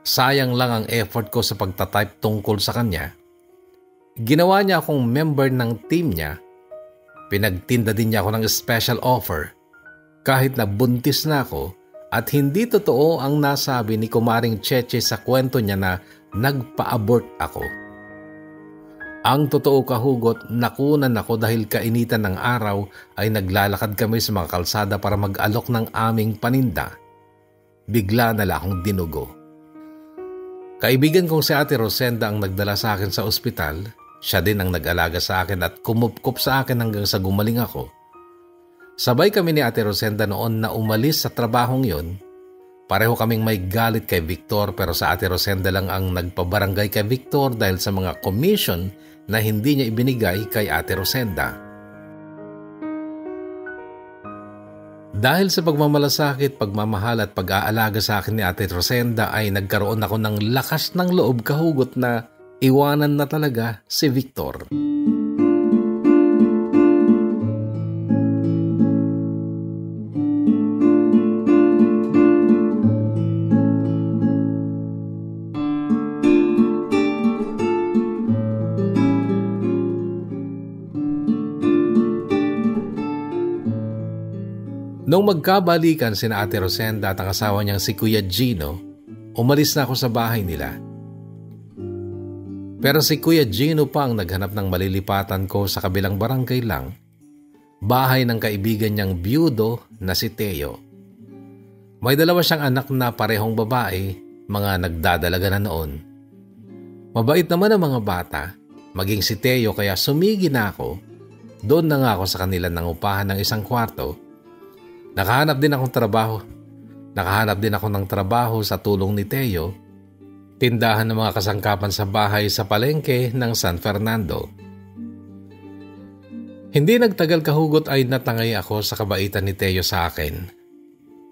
Sayang lang ang effort ko sa pagtatype tungkol sa kanya. Ginawa niya akong member ng team niya. Pinagtinda din niya ako ng special offer. Kahit na buntis na ako at hindi totoo ang nasabi ni Kumaring Cheche sa kwento niya na nagpa-abort ako. Ang totoo kahugot, nakunan ako dahil kainitan ng araw ay naglalakad kami sa mga kalsada para mag-alok ng aming paninda. Bigla na lang akong dinugo. Kaibigan kong si Ate Rosenda ang nagdala sa akin sa ospital. Siya din ang nag-alaga sa akin at kumupkup sa akin hanggang sa gumaling ako. Sabay kami ni Ate Rosenda noon na umalis sa trabahong yon. Pareho kaming may galit kay Victor pero sa Ate Rosenda lang ang nagpabarangay kay Victor dahil sa mga commission na hindi niya ibinigay kay Ate Rosenda. Dahil sa pagmamalasakit, pagmamahal at pag-aalaga sa akin ni Ate Rosenda ay nagkaroon ako ng lakas ng loob kahugot na iwanan na talaga si Victor. Nung magkabalikan sina Ate Rosenda at ang asawa niyang si Kuya Gino, umalis na ako sa bahay nila. Pero si Kuya Gino pa ang naghanap ng malilipatan ko sa kabilang barangay lang, bahay ng kaibigan niyang byudo na si Teo. May 2 siyang anak na parehong babae, mga nagdadalaga na noon. Mabait naman ang mga bata, maging si Teo kaya sumigi na ako. Doon na nga ako sa kanila nangupahan ng 1 kwarto. Nakahanap din ako ng trabaho sa tulong ni Teo. Tindahan ng mga kasangkapan sa bahay sa palengke ng San Fernando. Hindi nagtagal kahugot ay natangay ako sa kabaitan ni Teo sa akin.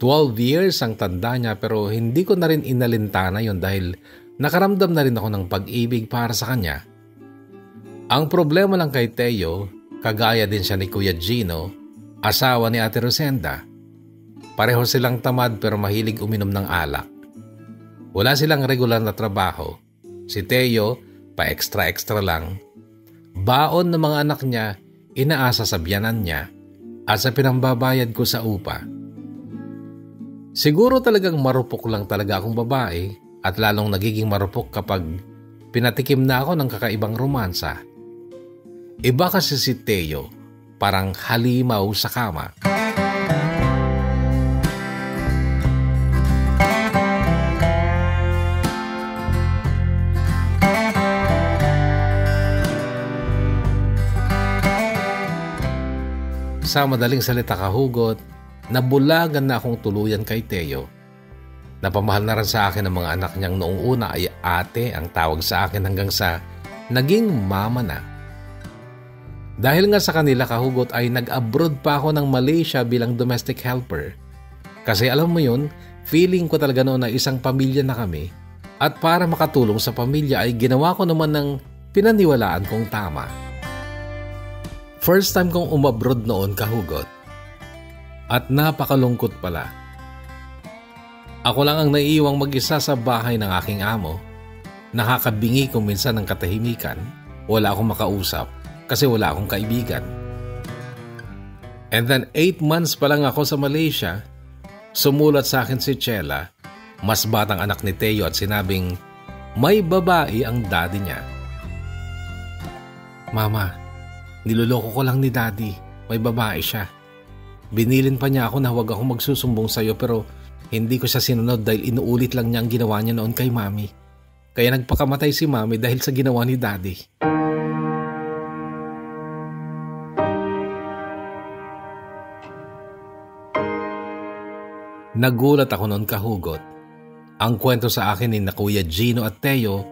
12 years ang tanda niya pero hindi ko na rin inalintana yon dahil nakaramdam na rin ako ng pag-ibig para sa kanya. Ang problema lang kay Teo, kagaya din siya ni Kuya Gino, asawa ni Ate Rosenda. Pareho silang tamad pero mahilig uminom ng alak. Wala silang regular na trabaho. Si Teo, pa-extra-extra lang. Baon ng mga anak niya, inaasa sa biyanan niya at sa pinambabayad ko sa upa. Siguro talagang marupok lang talaga akong babae at lalong nagiging marupok kapag pinatikim na ako ng kakaibang romansa. Iba kasi si Teo, parang halimaw sa kama. Sa madaling salita kahugot, nabulagan na akong tuluyan kay Teo. Napamahal na rin sa akin ang mga anak niyang noong una ay ate ang tawag sa akin hanggang sa naging mama na. Dahil nga sa kanila kahugot ay nag-abroad pa ako ng Malaysia bilang domestic helper. Kasi alam mo yun, feeling ko talaga noon na isang pamilya na kami at para makatulong sa pamilya ay ginawa ko naman ng pinaniwalaan kong tama. First time kong umabroad noon kahugot at napakalungkot pala. Ako lang ang naiiwang mag-isa sa bahay ng aking amo. Nakakabingi kung minsan ng katahimikan. Wala akong makausap kasi wala akong kaibigan. And then 8 months pa lang ako sa Malaysia, sumulat sa akin si Chela, mas batang anak ni Teo at sinabing may babae ang daddy niya. Mama, niloloko ko lang ni daddy. May babae siya. Binilin pa niya ako na huwag akong magsusumbong sa'yo pero hindi ko siya sinunod dahil inuulit lang niya ang ginawa niya noon kay mami. Kaya nagpakamatay si mami dahil sa ginawa ni daddy. Nagulat ako noon kahugot. Ang kwento sa akin ni na Kuya Gino at Teo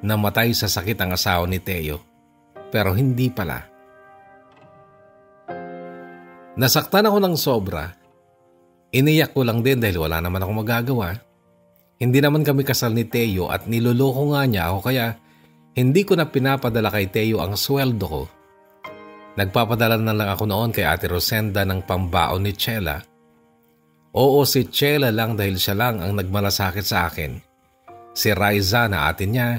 na matay sa sakit ang asawa ni Teo. Pero hindi pala. Nasaktan ako ng sobra. Iniyak ko lang din dahil wala naman akong magagawa. Hindi naman kami kasal ni Teo at niloloko nga niya ako kaya hindi ko na pinapadala kay Teo ang sweldo ko. Nagpapadala na lang ako noon kay Ate Rosenda ng pambaon ni Chela. Oo, si Chela lang dahil siya lang ang nagmalasakit sa akin. Si Raiza na ate niya,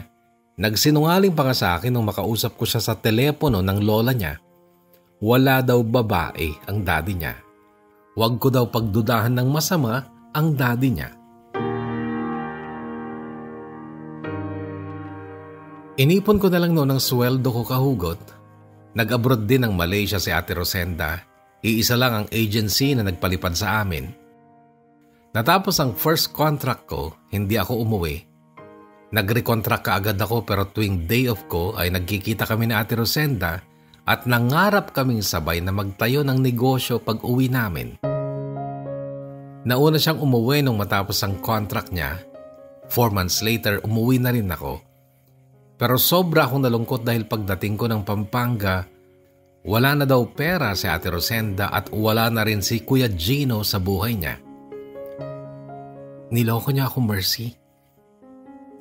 nagsinungaling pa nga sa akin nung makausap ko siya sa telepono ng lola niya. Wala daw babae ang daddy niya. Huwag ko daw pagdudahan ng masama ang daddy niya. Inipon ko na lang noon ang sweldo ko kahugot. Nag-abroad din ng Malaysia si Ate Rosenda. Iisa lang ang agency na nagpalipad sa amin. Natapos ang first contract ko, hindi ako umuwi. Nag-recontract kaagad ako pero tuwing day off ko ay nagkikita kami ni Ate Rosenda at nangarap kaming sabay na magtayo ng negosyo pag uwi namin. Nauna siyang umuwi nung matapos ang contract niya. 4 months later, umuwi na rin ako. Pero sobra akong nalungkot dahil pagdating ko ng Pampanga, wala na daw pera si Ate Rosenda at wala na rin si Kuya Gino sa buhay niya. Niloko niya ako, Mercy.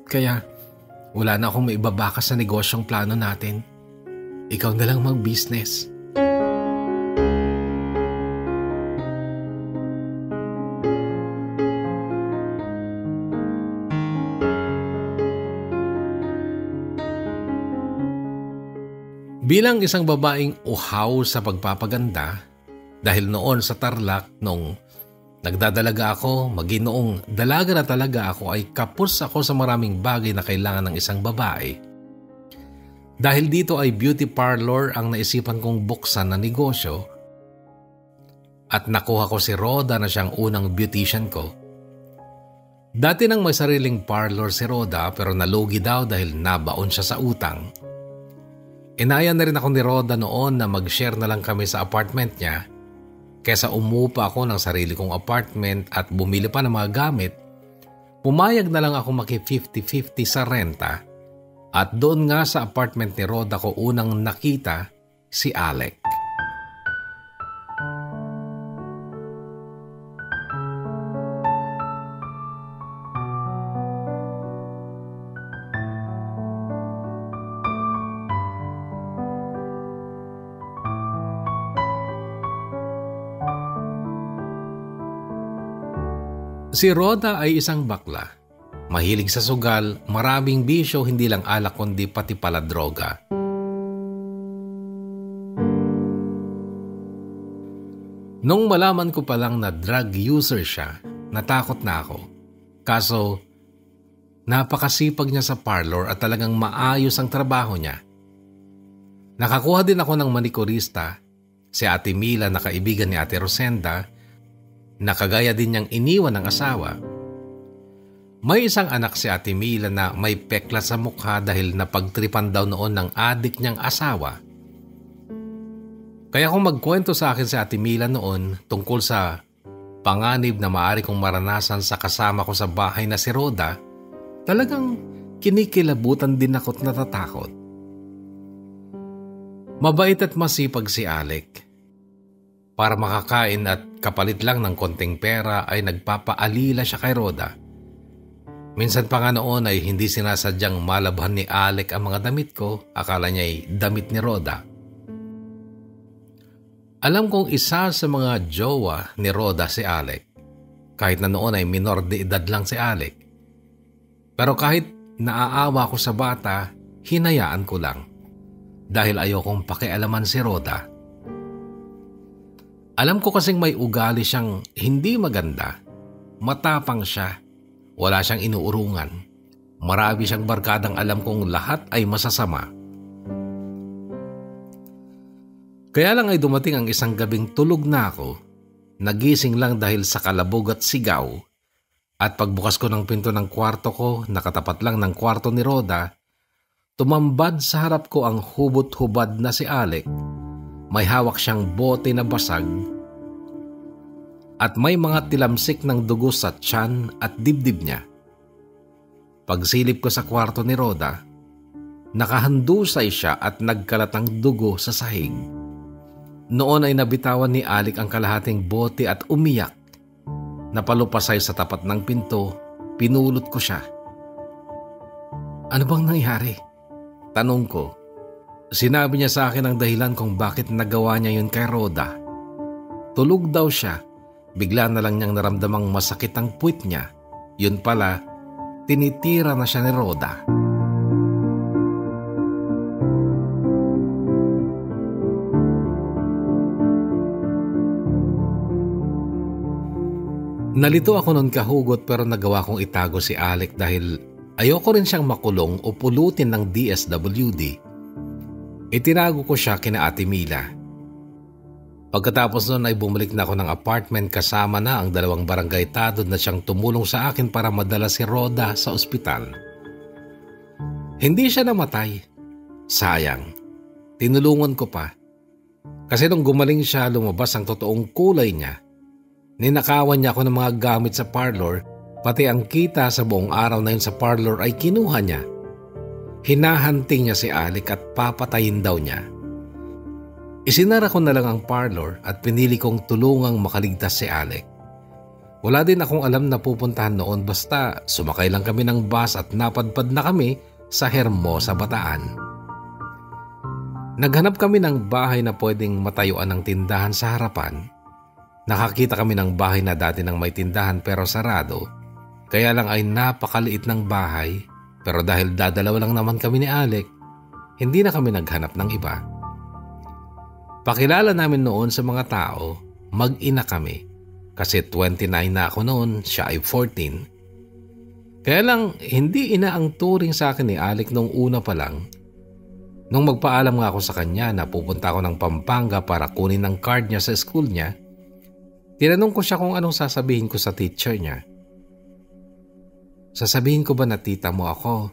Kaya wala na akong maibabaka sa negosyong plano natin. Ikaw na lang mag-business. Bilang isang babaeng uhaw sa pagpapaganda, dahil noon sa Tarlac nung nagdadalaga ako, maginoong dalaga na talaga ako ay kapos ako sa maraming bagay na kailangan ng isang babae. Dahil dito ay beauty parlor ang naisipan kong buksan na negosyo at nakuha ko si Roda na siyang unang beautician ko. Dati nang may sariling parlor si Roda pero nalugi daw dahil nabaon siya sa utang. Inaya na rin ako ni Roda noon na mag-share na lang kami sa apartment niya kesa umupa ako ng sarili kong apartment at bumili pa ng mga gamit. Pumayag na lang ako maki 50-50 sa renta at doon nga sa apartment ni Roda ko unang nakita si Alec. Si Roda ay isang bakla. Mahilig sa sugal, maraming bisyo, hindi lang alak kundi pati pala droga. Nung malaman ko pa lang na drug user siya, natakot na ako. Kaso, napakasipag niya sa parlor at talagang maayos ang trabaho niya. Nakakuha din ako ng manikurista, si Ate Mila na kaibigan ni Ate Rosenda, nakagaya din niyang iniwan ng asawa. May isang anak si Ate Mila na may pekla sa mukha dahil napagtripan daw noon ng adik niyang asawa. Kaya kung magkwento sa akin si Ate Mila noon tungkol sa panganib na maaari kong maranasan sa kasama ko sa bahay na si Rhoda, talagang kinikilabutan din ako't natatakot. Mabait at masipag si Alec. Para makakain at kapalit lang ng konting pera ay nagpapaalila siya kay Rhoda. Minsan pa nga noon ay hindi sinasadyang malabhan ni Alec ang mga damit ko, akala niya ay damit ni Rhoda. Alam kong isa sa mga jowa ni Rhoda si Alec, kahit na noon ay minor de edad lang si Alec. Pero kahit naaawa ko sa bata, hinayaan ko lang dahil ayokong pakialaman si Rhoda. Alam ko kasing may ugali siyang hindi maganda, matapang siya, wala siyang inuurungan, marami siyang barkadang alam kong lahat ay masasama. Kaya lang ay dumating ang isang gabing tulog na ako, nagising lang dahil sa kalabog at sigaw, at pagbukas ko ng pinto ng kwarto ko, nakatapat lang ng kwarto ni Rhoda, tumambad sa harap ko ang hubot-hubad na si Alec. May hawak siyang bote na basag at may mga tilamsik ng dugo sa tiyan at dibdib niya. Pagsilip ko sa kwarto ni Rhoda, nakahandusay siya at nagkalat ng dugo sa sahig. Noon ay nabitawan ni Alec ang kalahating bote at umiyak. Napalupasay sa tapat ng pinto, pinulot ko siya. Ano bang nangyari? Tanong ko. Sinabi niya sa akin ang dahilan kung bakit nagawa niya yun kay Rhoda. Tulog daw siya. Bigla na lang niyang naramdamang masakit ang puwit niya. Yun pala, tinitira na siya ni Rhoda. Nalito ako noon kahugot pero nagawa kong itago si Alec dahil ayoko rin siyang makulong o pulutin ng DSWD. Itinago ko siya kina Ate Mila. Pagkatapos noon ay bumalik na ako ng apartment kasama na ang 2 barangay tanod na siyang tumulong sa akin para madala si Rhoda sa ospital. Hindi siya namatay. Sayang. Tinulungan ko pa. Kasi nung gumaling siya, lumabas ang totoong kulay niya. Ninakawan niya ako ng mga gamit sa parlor, pati ang kita sa buong araw na yun sa parlor ay kinuha niya. Hinahanting niya si Alec at papatayin daw niya. Isinara ko na lang ang parlor at pinili kong tulungang makaligtas si Alec. Wala din akong alam na pupuntahan noon basta sumakay lang kami ng bus at napadpad na kami sa Hermosa, Bataan. Naghanap kami ng bahay na pwedeng matayuan ng tindahan sa harapan. Nakakita kami ng bahay na dati nang may tindahan pero sarado. Kaya lang ay napakaliit ng bahay. Pero dahil dadalawa lang naman kami ni Alec, hindi na kami naghanap ng iba. Pakilala namin noon sa mga tao, mag-ina kami. Kasi 29 na ako noon, siya ay 14. Kaya lang, hindi ina ang turing sa akin ni Alec nung una pa lang. Nung magpaalam nga ako sa kanya na pupunta ako ng Pampanga para kunin ang card niya sa school niya, tinanong ko siya kung anong sasabihin ko sa teacher niya. Sasabihin ko ba na tita mo ako?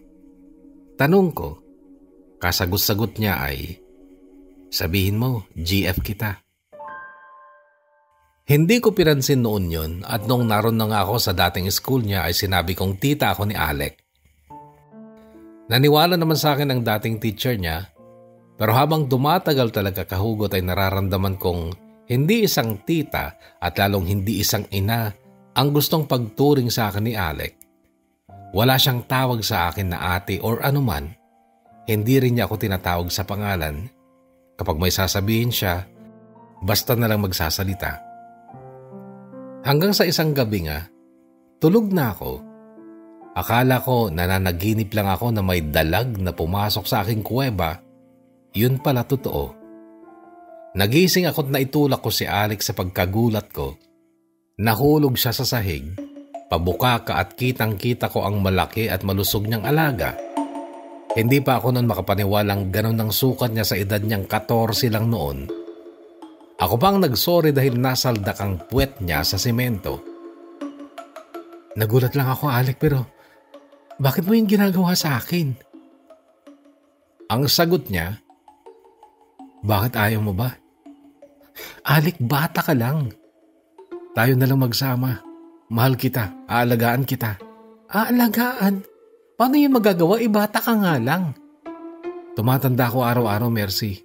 Tanong ko. Kasagot-sagot niya ay, sabihin mo, GF kita. Hindi ko pinansin noon yun at nung naroon na nga ako sa dating school niya ay sinabi kong tita ako ni Alec. Naniwala naman sa akin ang dating teacher niya, pero habang dumatagal talaga kahugot ay nararamdaman kong hindi isang tita at lalong hindi isang ina ang gustong pagturing sa akin ni Alec. Wala siyang tawag sa akin na ate or anuman. Hindi rin niya ako tinatawag sa pangalan. Kapag may sasabihin siya, basta na lang magsasalita. Hanggang sa isang gabi nga, tulog na ako. Akala ko nananaginip lang ako na may dalag na pumasok sa aking kuweba. Yun pala totoo. Nagising ako't naitulak ko si Alex sa pagkagulat ko. Nahulog siya sa sahig. Pabukaka at kitang-kita ko ang malaki at malusog niyang alaga. Hindi pa ako noon makapaniwalang ganun ang sukat niya sa edad niyang 14 lang noon. Ako pang nagsorry dahil nasaldak ang puwet niya sa semento. Nagulat lang ako, Alec, pero bakit mo yung ginagawa sa akin? Ang sagot niya, bakit ayaw mo ba? Alec, bata ka lang. Tayo na lang magsama. Mahal kita. Aalagaan kita. Aalagaan? Paano yun magagawa? Bata ka nga lang. Tumatanda ako araw-araw, Mercy.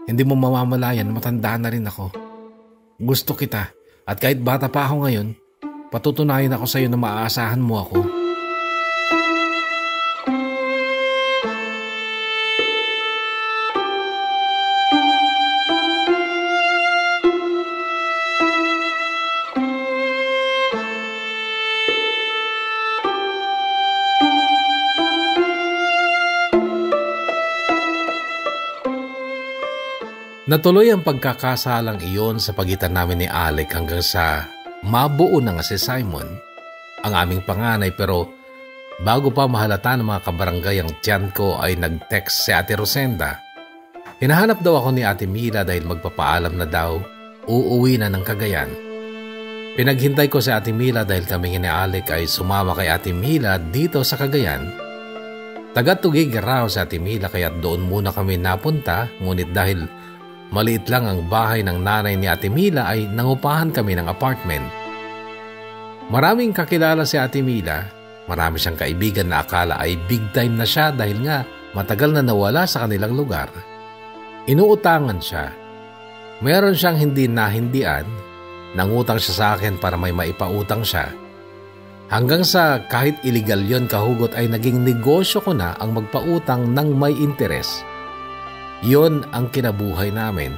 Hindi mo mamamalayan, matanda na rin ako. Gusto kita. At kahit bata pa ako ngayon, patutunayan ako sa iyo na maaasahan mo ako. Natuloy ang pagkakasalang iyon sa pagitan namin ni Alec hanggang sa mabuo na nga si Simon, ang aming panganay, pero bago pa mahalata ng mga kabarangay ang tiyan ko ay nag-text si Ate Rosenda. Hinahanap daw ako ni Ate Mila dahil magpapaalam na daw uuwi na ng Cagayan. Pinaghintay ko si Ate Mila dahil kami ni Alec ay sumama kay Ate Mila dito sa Cagayan. Taga-Tugig raw si Ate Mila kaya doon muna kami napunta, ngunit dahil maliit lang ang bahay ng nanay ni Ate Mila ay nangupahan kami ng apartment. Maraming kakilala si Ate Mila, marami siyang kaibigan na akala ay big time na siya dahil nga matagal na nawala sa kanilang lugar. Inuutangan siya. Meron siyang hindi nahindian, nangutang siya sa akin para may maipautang siya. Hanggang sa kahit illegal yon kahugot ay naging negosyo ko na ang magpautang ng may interes. Yon ang kinabuhay namin.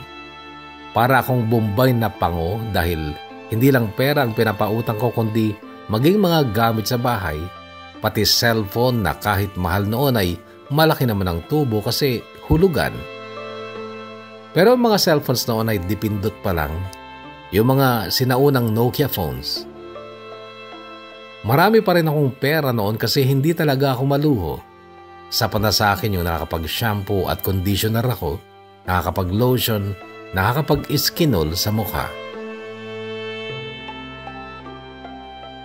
Para akong Bombay na pango dahil hindi lang pera ang pinapautang ko kundi maging mga gamit sa bahay, pati cellphone na kahit mahal noon ay malaki naman ang tubo kasi hulugan. Pero ang mga cellphones noon ay dipindot pa lang, yung mga sinaunang Nokia phones. Marami pa rin akong pera noon kasi hindi talaga ako maluho. Sapat na sa akin yung nakakapag-shampoo at conditioner ako, nakakapag-lotion, nakakapag-iskinol sa mukha.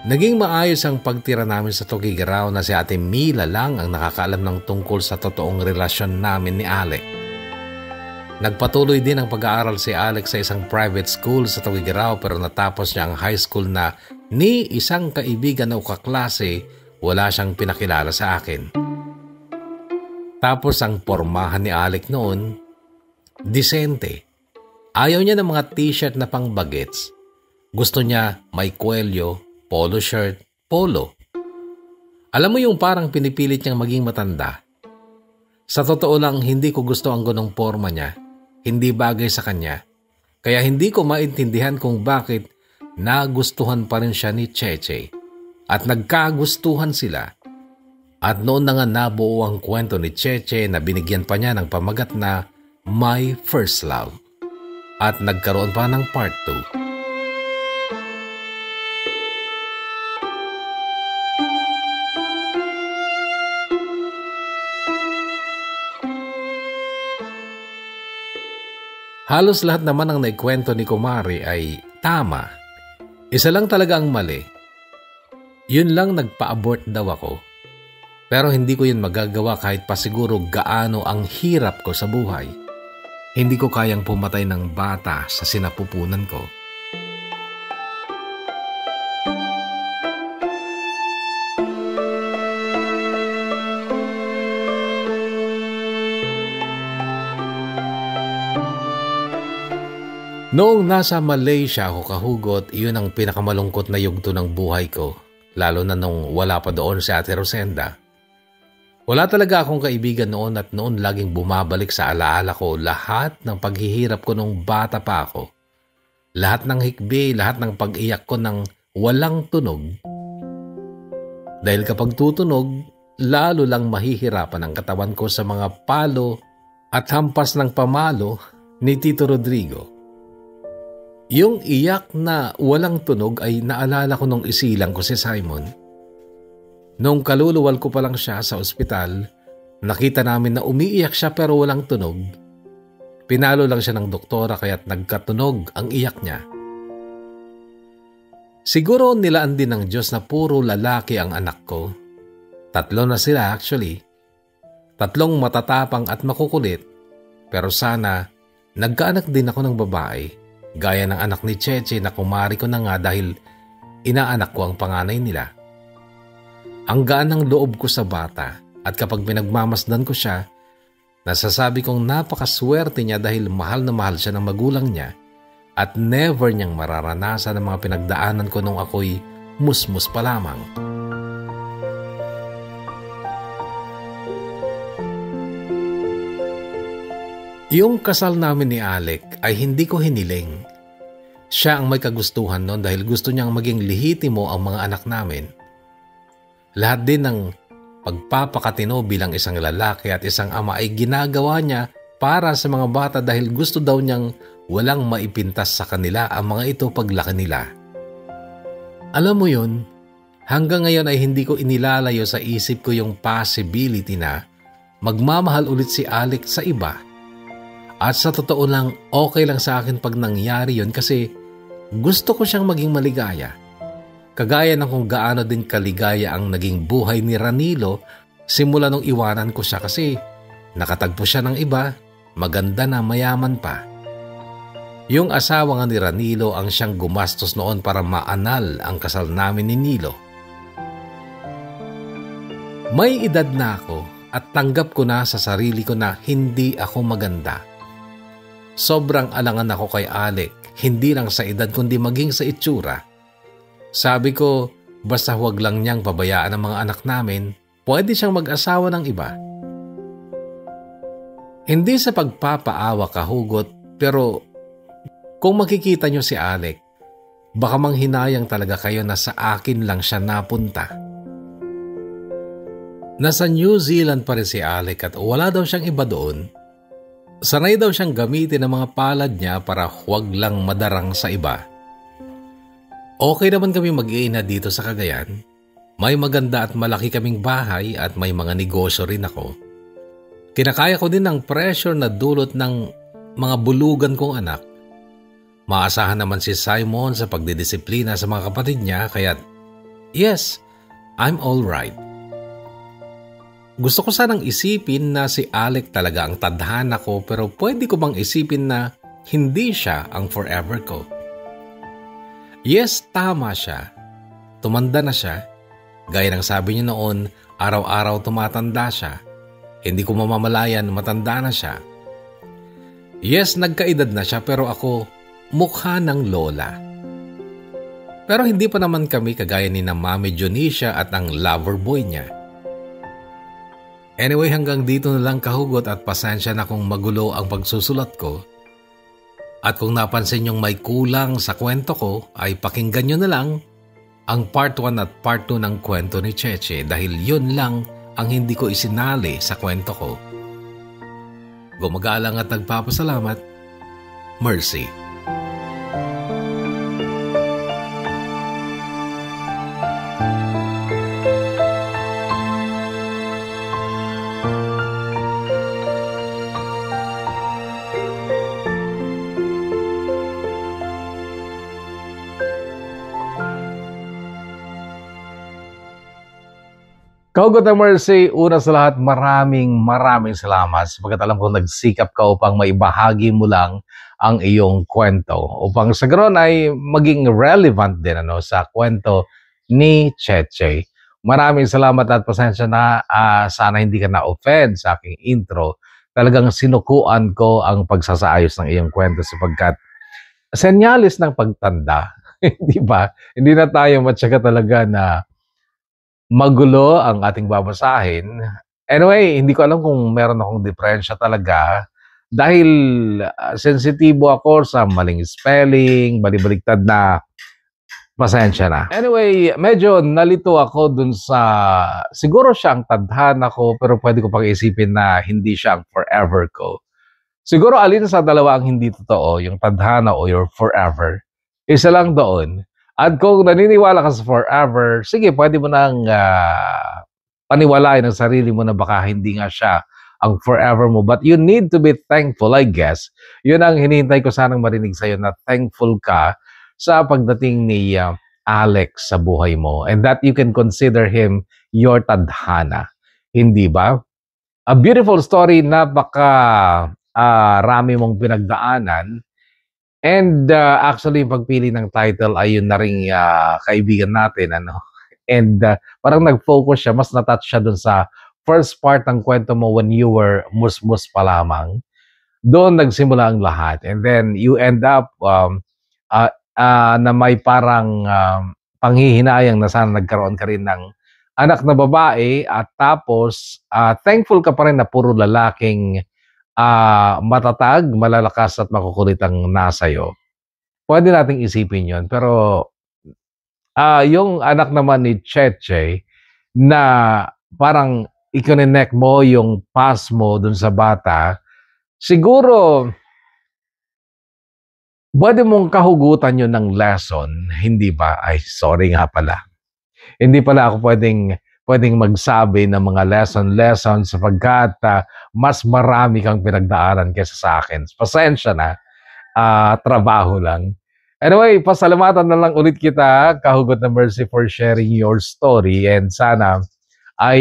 Naging maayos ang pagtira namin sa Tugigaraw na si Ate Mila lang ang nakakaalam ng tungkol sa totoong relasyon namin ni Alec. Nagpatuloy din ang pag-aaral si Alec sa isang private school sa Tugigaraw pero natapos niya ang high school na ni isang kaibigan o kaklase, wala siyang pinakilala sa akin. Tapos ang pormahan ni Alec noon, disente. Ayaw niya ng mga t-shirt na pang bagets. Gusto niya may kwelyo, polo shirt, polo. Alam mo yung parang pinipilit niyang maging matanda. Sa totoo lang, hindi ko gusto ang ganong porma niya. Hindi bagay sa kanya. Kaya hindi ko maintindihan kung bakit nagustuhan pa rin siya ni Cheche. At nagkagustuhan sila. At noon na nga nabuo ang kwento ni Cheche na binigyan pa niya ng pamagat na My First Love. At nagkaroon pa ng part 2. Halos lahat naman ang naikwento ni Kumari ay tama. Isa lang talaga ang mali. Yun lang nagpa-abort daw ako. Pero hindi ko yun magagawa kahit pa siguro gaano ang hirap ko sa buhay. Hindi ko kayang pumatay ng bata sa sinapupunan ko. Noong nasa Malaysia ako kahugot, iyon ang pinakamalungkot na yugto ng buhay ko. Lalo na nung wala pa doon si Ate Rosenda. Wala talaga akong kaibigan noon at noon laging bumabalik sa alaala ko lahat ng paghihirap ko nung bata pa ako. Lahat ng hikbi, lahat ng pag-iyak ko ng walang tunog. Dahil kapag tutunog, lalo lang mahihirapan ang katawan ko sa mga palo at hampas ng pamalo ni Tito Rodrigo. Yung iyak na walang tunog ay naalala ko nung isilang ko si Simon. Noong kaluluwal ko pa lang siya sa ospital, nakita namin na umiiyak siya pero walang tunog. Pinalo lang siya ng doktora kaya't nagkatunog ang iyak niya. Siguro nilaan din ng Diyos na puro lalaki ang anak ko. 3 na sila actually. 3 matatapang at makukulit, pero sana nagkaanak din ako ng babae. Gaya ng anak ni Cheche na kumari ko na nga dahil inaanak ko ang panganay nila. Ang gaan ng loob ko sa bata at kapag pinagmamasdan ko siya, nasasabi kong napakaswerte niya dahil mahal na mahal siya ng magulang niya at never niyang mararanasan ang mga pinagdaanan ko nung ako'y musmus pa lamang. Yung kasal namin ni Alec ay hindi ko hiniling. Siya ang may kagustuhan noon dahil gusto niyang maging lehitimo ang mga anak namin. Lahat din ng pagpapakatino bilang isang lalaki at isang ama ay ginagawa niya para sa mga bata dahil gusto daw niyang walang maipintas sa kanila ang mga ito paglaki nila. Alam mo yun, hanggang ngayon ay hindi ko inilalayo sa isip ko yung possibility na magmamahal ulit si Alec sa iba. At sa totoo lang, okay lang sa akin pag nangyari yun kasi gusto ko siyang maging maligaya. Kagaya ng kung gaano din kaligaya ang naging buhay ni Ranilo simula nung iwanan ko siya kasi nakatagpo siya ng iba, maganda na mayaman pa. Yung asawa nga ni Ranilo ang siyang gumastos noon para maanal ang kasal namin ni Nilo. May edad na ako at tanggap ko na sa sarili ko na hindi ako maganda. Sobrang alangan ako kay Alec, hindi lang sa edad kundi maging sa itsura. Sabi ko, basta huwag lang niyang pabayaan ang mga anak namin, pwede siyang mag-asawa ng iba. Hindi sa pagpapaawa kahugot, pero kung makikita niyo si Alec, baka manghinayang talaga kayo na sa akin lang siya napunta. Nasa New Zealand pa rin si Alec at wala daw siyang iba doon. Sanay daw siyang gamitin ang mga palad niya para huwag lang madarang sa iba. Okay naman kami mag-iina dito sa Cagayan. May maganda at malaki kaming bahay at may mga negosyo rin ako. Kinakaya ko din ang pressure na dulot ng mga bulugan kong anak. Maasahan naman si Simon sa pagdidisiplina sa mga kapatid niya kaya yes, I'm all right. Gusto ko sanang isipin na si Alec talaga ang tadhana ko pero pwede ko bang isipin na hindi siya ang forever ko? Yes, tama siya. Tumanda na siya. Gaya ng sabi niya noon, araw-araw tumatanda siya. Hindi ko mamamalayan matanda na siya. Yes, nagkaedad na siya pero ako mukha ng lola. Pero hindi pa naman kami kagaya ni na Mami Dionisia at ang lover boy niya. Anyway, hanggang dito na lang kahugot at pasensya na kung magulo ang pagsusulat ko. At kung napansin niyong may kulang sa kwento ko, ay pakinggan niyo na lang ang part 1 at part 2 ng kwento ni Cheche dahil yun lang ang hindi ko isinali sa kwento ko. Gumagalang at nagpapasalamat, Mercy. Kaugot ng Mercy, una sa lahat, maraming salamat sapagkat alam ko nagsikap ka upang maibahagi mo lang ang iyong kwento upang sa ganoon ay maging relevant din sa kwento ni Cheche. Maraming salamat at pasensya na sana hindi ka na-offend sa aking intro. Talagang sinukuan ko ang pagsasaayos ng iyong kwento sapagkat senyalis ng pagtanda. Di ba? Hindi na tayo matyaga talaga na magulo ang ating babasahin. Anyway, hindi ko alam kung meron akong diferensya talaga dahil sensitibo ako sa maling spelling, balibaligtad na pasensya na. Anyway, medyo nalito ako dun sa siguro siya ang tadhana ko pero pwede ko pang isipin na hindi siya ang forever ko. Siguro alin sa dalawa ang hindi totoo, yung tadhana o your forever. Isa lang doon. At kung naniniwala ka sa forever, sige, pwede mo nang paniwalain ang sarili mo na baka hindi nga siya ang forever mo. But you need to be thankful, I guess. Yun ang hinihintay ko sanang marinig sa'yo na thankful ka sa pagdating ni Alex sa buhay mo. And that you can consider him your tadhana. Hindi ba? A beautiful story, napaka rami mong pinagdaanan. And actually, yung pagpili ng title ay yun na rin kaibigan natin. And parang nag-focus siya, mas natouch siya dun sa first part ng kwento mo when you were musmus pa lamang. Doon nagsimula ang lahat. And then you end up na may parang panghihinayang na sana nagkaroon ka rin ng anak na babae at tapos thankful ka pa rin na puro lalaking matatag, malalakas at makukulit ang nasa'yo. Pwede nating isipin yon. Pero yung anak naman ni Cheche na parang i-connect mo yung past mo dun sa bata, siguro pwede mong kahugutan yun ng lesson, hindi ba? Ay, sorry nga pala. Hindi pala ako pwedeng magsabi ng mga lesson sapagkat mas marami kang pinagdaanan kaysa sa akin. Pasensya na, trabaho lang. Anyway, pasalamatan na lang ulit kita, Kahugot na Mercy, for sharing your story. And sana ay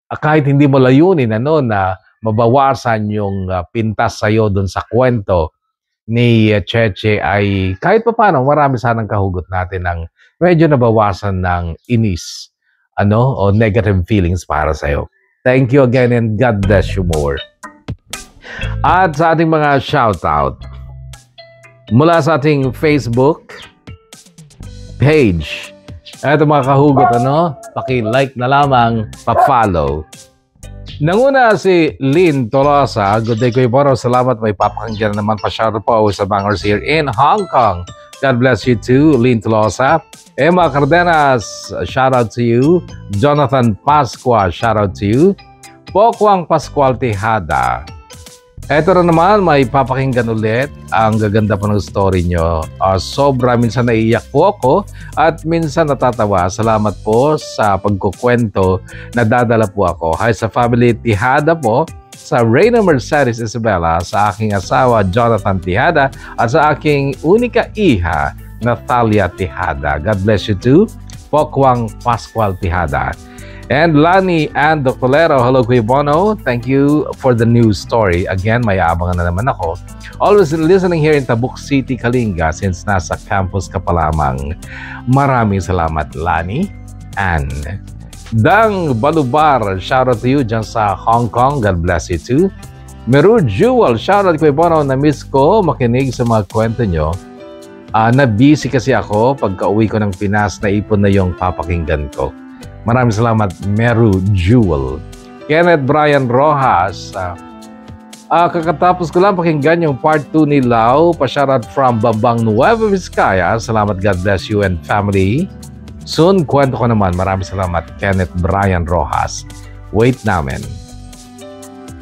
kahit hindi mo layunin na mabawasan yung pintas sa'yo dun sa kwento ni Cheche, ay kahit pa paano marami sanang kahugot natin ng medyo nabawasan ng inis o negative feelings para sa'yo. Thank you again and God bless you more. At sa ating mga shoutout, mula sa ating Facebook page, eto mga kahugot, paki-like na lamang, pa-follow. Nanguna si Lynn Tolosa. Good day, Kuya Boro. Salamat. May papakinggan naman pa shoutout po sa bangers here in Hong Kong. God bless you too, Lynn Tolosa. Emma Cardenas, shoutout to you. Jonathan Pasqua, shoutout to you. Pokwang Pascual Tejada. Eto na naman, may papakinggan ulit. Ang gaganda po ng story nyo. Sobra, minsan naiiyak po ako at minsan natatawa. Salamat po sa pagkukwento. Nadadala po ako. Hi sa family Tejada po, sa Reyna Mercedes Isabela, sa aking asawa Jonathan Tejada at sa aking unika iha Natalia Tejada. God bless you too. Pokwang Pascual Tejada. And Lani and Dr. Lero, hello Kuya Bono. Thank you for the news story. Again, may abangan na naman ako. Always listening here in Tabuk City, Kalinga, since nasa campus ka pa lamang. Maraming salamat, Lani. And Dang Balubar, shout out to you dyan sa Hong Kong. God bless you too. Meru Jewel, shout out Kuya Bono. Na-miss ko makinig sa mga kwento nyo. Na-busy kasi ako. Pagka uwi ko ng Pinas, naipon na yung papakinggan ko. Maraming salamat, Meru Jewel. Kenneth Brian Rojas. Kakatapos ko lang pakinggan yung part 2 ni Lau. Pa-shoutout from Bambang Nueva Vizcaya. Salamat, God bless you and family. Soon, kwento ko naman. Maraming salamat, Kenneth Brian Rojas. Wait namin.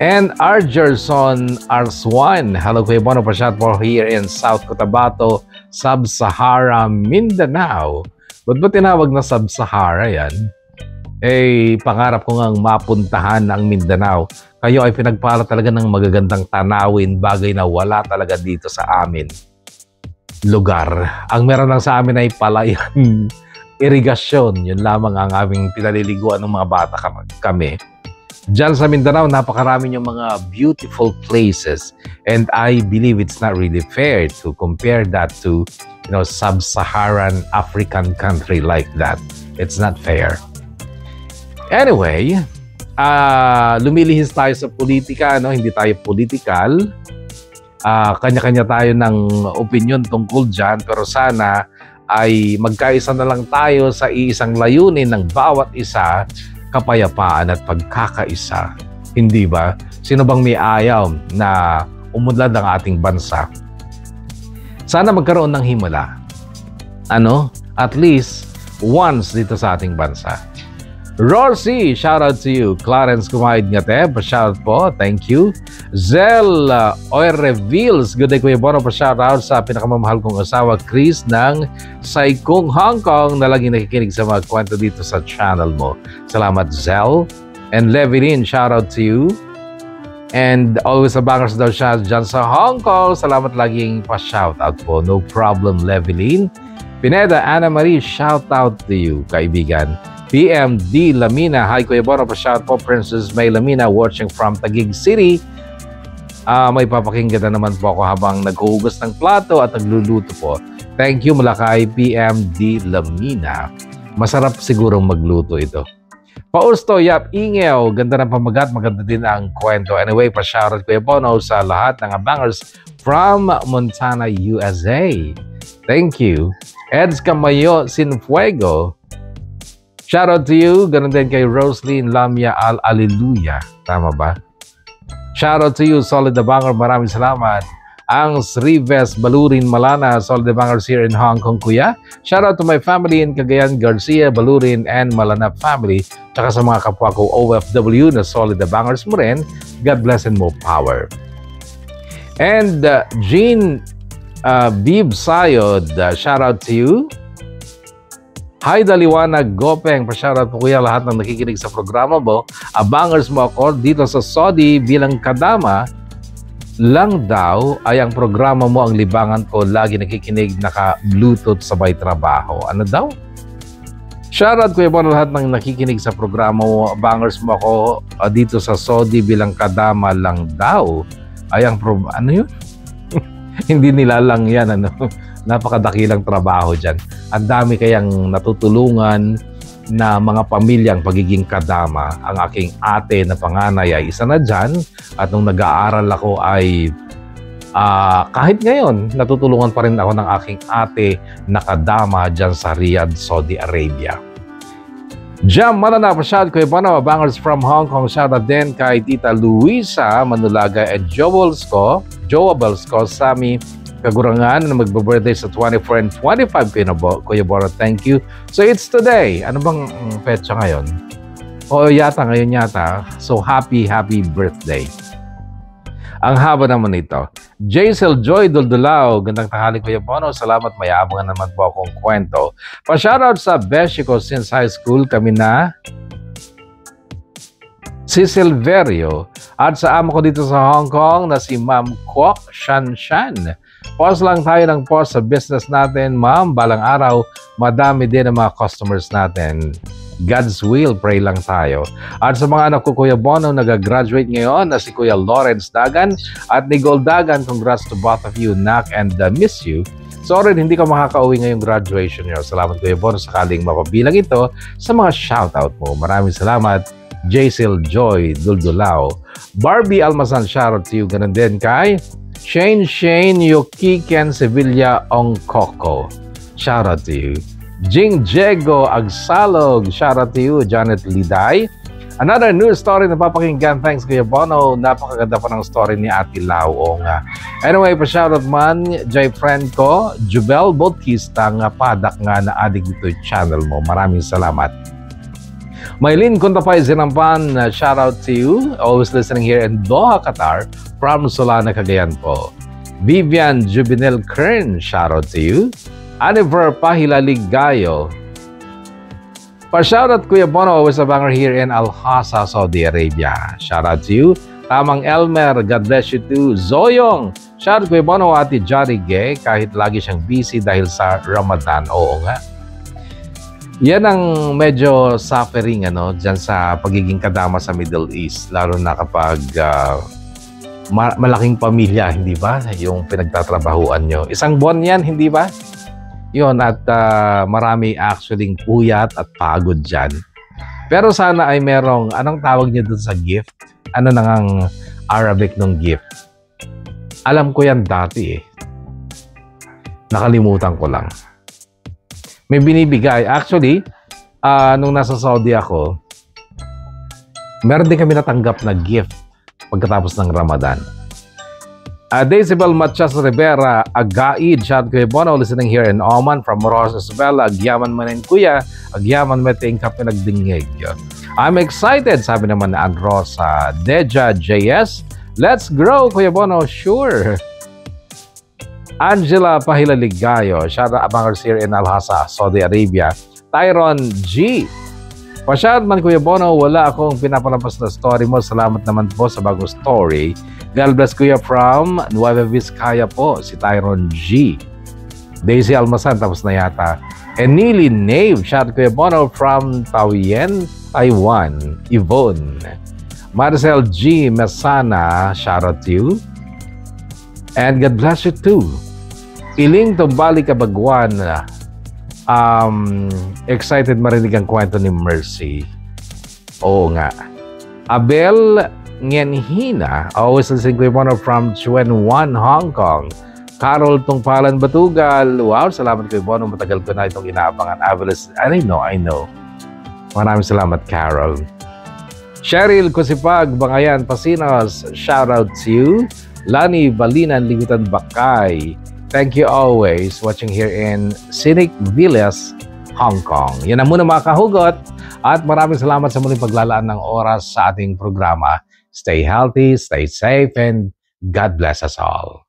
And Argerson Arswan. Hello, Kuya Bono. Pa-shoutout for here in South Cotabato, Sub-Sahara, Mindanao. Ba't ba tinawag na Sub-Sahara yan? Pangarap ko ngang mapuntahan ang Mindanao. Kayo ay pinagpala talaga ng magagandang tanawin, bagay na wala talaga dito sa amin lugar. Ang meron lang sa amin ay palayan, irigasyon. Yun lamang ang aming pinaliliguan ng mga bata kami. Diyan sa Mindanao, napakarami yung mga beautiful places. And I believe it's not really fair to compare that to, sub-Saharan African country like that. It's not fair. Anyway, lumilihis tayo sa politika, hindi tayo political. Kanya-kanya tayo ng opinion tungkol dyan, pero sana ay magkaisa na lang tayo sa iisang layunin ng bawat isa, kapayapaan at pagkakaisa. Hindi ba? Sino bang may ayaw na umunlad ang ating bansa? Sana magkaroon ng himala. At least once dito sa ating bansa. Rorsy, shout out to you. Clarence Kumaid Ngateb, shout out po. Thank you. Zel Reveals, good day Kuya Bono, shout out sa pinakamamahal kong asawa Chris ng Saikung, Hong Kong, na laging nakikinig sa mga kwento dito sa channel mo. Salamat, Zel. And Levilyn, shout out to you. And always a bangers daw siya dyan sa Hong Kong. Salamat laging pa-shout out po. No problem, Levilyn. Pineda Ana Marie, shout out to you, kaibigan. PMD Lamina, hi Kuya Bono, pa-shout po. Princess May Lamina watching from Taguig City. May papakinggan na naman po ako habang naghuhugas ng plato at nagluluto po. Thank you mula kay PMD Lamina. Masarap sigurong magluto ito. Pausto, yap, ingew. Ganda ng pamagat, maganda din ang kwento. Anyway, pa-shoutout Kuya Bono sa lahat ng abangers from Montana, USA. Thank you. Eds Camayo Sinfuego. Shoutout to you. Ganun din kay Roslyn Lamia Al-Aliluya. Tama ba? Shoutout to you, Solid Abanger. Maraming salamat. Ang Srives Balurin Malana, Solid Abangers here in Hong Kong, Kuya. Shoutout to my family in Cagayan, Garcia, Balurin, and Malana family. Tsaka sa mga kapwa ko OFW na Solid Abangers mo rin. God bless and more power. And Jean Bib Sayod, shoutout to you. Hi Daliwanag Gopeng, pa-shoutout po kuya lahat ng nakikinig sa programa mo. Abangers mo ako dito sa Saudi bilang kadama lang daw ay ang programa mo ang libangan ko. Lagi nakikinig, naka-bluetooth sabay trabaho. Ano daw? Shoutout kuya po lahat ng nakikinig sa programa mo. Abangers mo ako dito sa Saudi bilang kadama lang daw ay ang ano yun? Hindi nila lang yan, ano? Napakadakilang trabaho dyan. Ang dami kayang natutulungan na mga pamilyang pagiging kadama. Ang aking ate na panganay ay isa na dyan. At nung nag-aaral ako ay kahit ngayon, natutulungan pa rin ako ng aking ate na kadama dyan sa Riyadh, Saudi Arabia. Jam Manana, pa-shout Kuya Bono, Abangers from Hong Kong. Shoutout din kay Tita Luisa Manulaga at Joabels ko, Sami Kagurangan na magbe-birthday sa 24 and 25 Kuya Bono. Thank you. So it's today. Ano bang petsa ngayon? O yata, ngayon yata. So happy birthday. Ang haba naman ito. Jaisel Joy Duldulao, gandang tanghali Kuya Bono. Salamat, mayabangan naman po akong kwento. Pa-shoutout sa Beshi ko since high school. Kami na si Silverio at sa amo ko dito sa Hong Kong na si Ma'am Kwok Shan Shan. Pause lang tayo ng pause sa business natin, ma'am. Balang araw, madami din ang mga customers natin. God's will, pray lang tayo. At sa mga anak ko, Kuya Bono, nag-graduate ngayon na si Kuya Lawrence Dagan at Nicole Dagan. Congrats to both of you, Nak, and miss you. Sorry, hindi ka makakauwi ngayong graduation nyo. Salamat, Kuya Bono, sakaling mapabilang ito sa mga shoutout mo. Maraming salamat, Jaisel Joy Duldulao. Barbie Almasan, shoutout to you. Ganun din kay Shane Yokiken Sevilla Ongkoko. Shout out to you. Jing Jego Agsalog. Shout out to you. Janet Liday. Another news story na papakinggan. Thanks Kuya Bono. Napakaganda pa ng story ni Ate Lau. O nga. Anyway, pa-shoutout man, Jay friend ko, Jubel Bautista, nga padak nga na adik dito yung channel mo. Maraming salamat. Maylin Kuntapay Zinampan, shout out to you. Always listening here in Doha, Qatar. From Solana, Cagayan po. Vivian Juvenil Kern, shout out to you. Aniver Pahilaligayo. Pa-shout out Kuya Bono, always a banger here in Al-Hasa, Saudi Arabia. Shout out to you. Tamang Elmer, God bless you too. Zoyong, shout out Kuya Bono, Ate Johnny Gay, kahit lagi siyang busy dahil sa Ramadan. Oo nga. Yan ang medyo suffering dyan sa pagiging kadama sa Middle East. Lalo na kapag malaking pamilya, hindi ba? Yung pinagtatrabahuan nyo. Isang buwan yan, hindi ba? Yun, at marami actually puyat at pagod dyan. Pero sana ay merong, anong tawag nyo dun sa gift? Ano nang Arabic ng gift? Alam ko yan dati eh. Nakalimutan ko lang. May binibigay. Actually, nung nasa Saudi ako, meron din kami natanggap na gift pagkatapos ng Ramadan. Decibel Matias Rivera, Agaid, shout Kuya Bono, listening here in Oman from Moros Isabela, Agyaman manin Kuya, Agyaman meting ka pinagdingig. I'm excited, sabi naman na Androsa Deja JS. Let's grow, Kuya Bono, sure. Angela Pahilaligayo, shout out Abangers here in Al-Hasa, Saudi Arabia. Tyron G. Pa-shout man Kuya Bono, wala akong pinapalabas na story mo. Salamat naman po sa bagong story. God bless Kuya from Nueva Vizcaya po, si Tyron G. Daisy Almasan, tapos na yata. Enili Nave, shout out Kuya Bono from Taoyuan, Taiwan. Yvonne. Marcel G. Mesana, shout out to you. And God bless you too. Iling Tumbali Kabagwan, excited marinig ang kwento ni Mercy. Oo nga. Abel Ngenhina, always listening to one from Chuan, Hong Kong. Carol Tungpalan Batugal, wow, salamat kay Bono, matagal ko na itong inaabangan. I know. Maraming salamat, Carol. Cheryl Kusipag, Bangayan, Pasinos, shout out to you. Lani Balinan, Ligutan Bakay, thank you always watching here in Scenic Villas, Hong Kong. Yan ang muna mga kahugot at maraming salamat sa muling paglalaan ng oras sa ating programa. Stay healthy, stay safe, and God bless us all.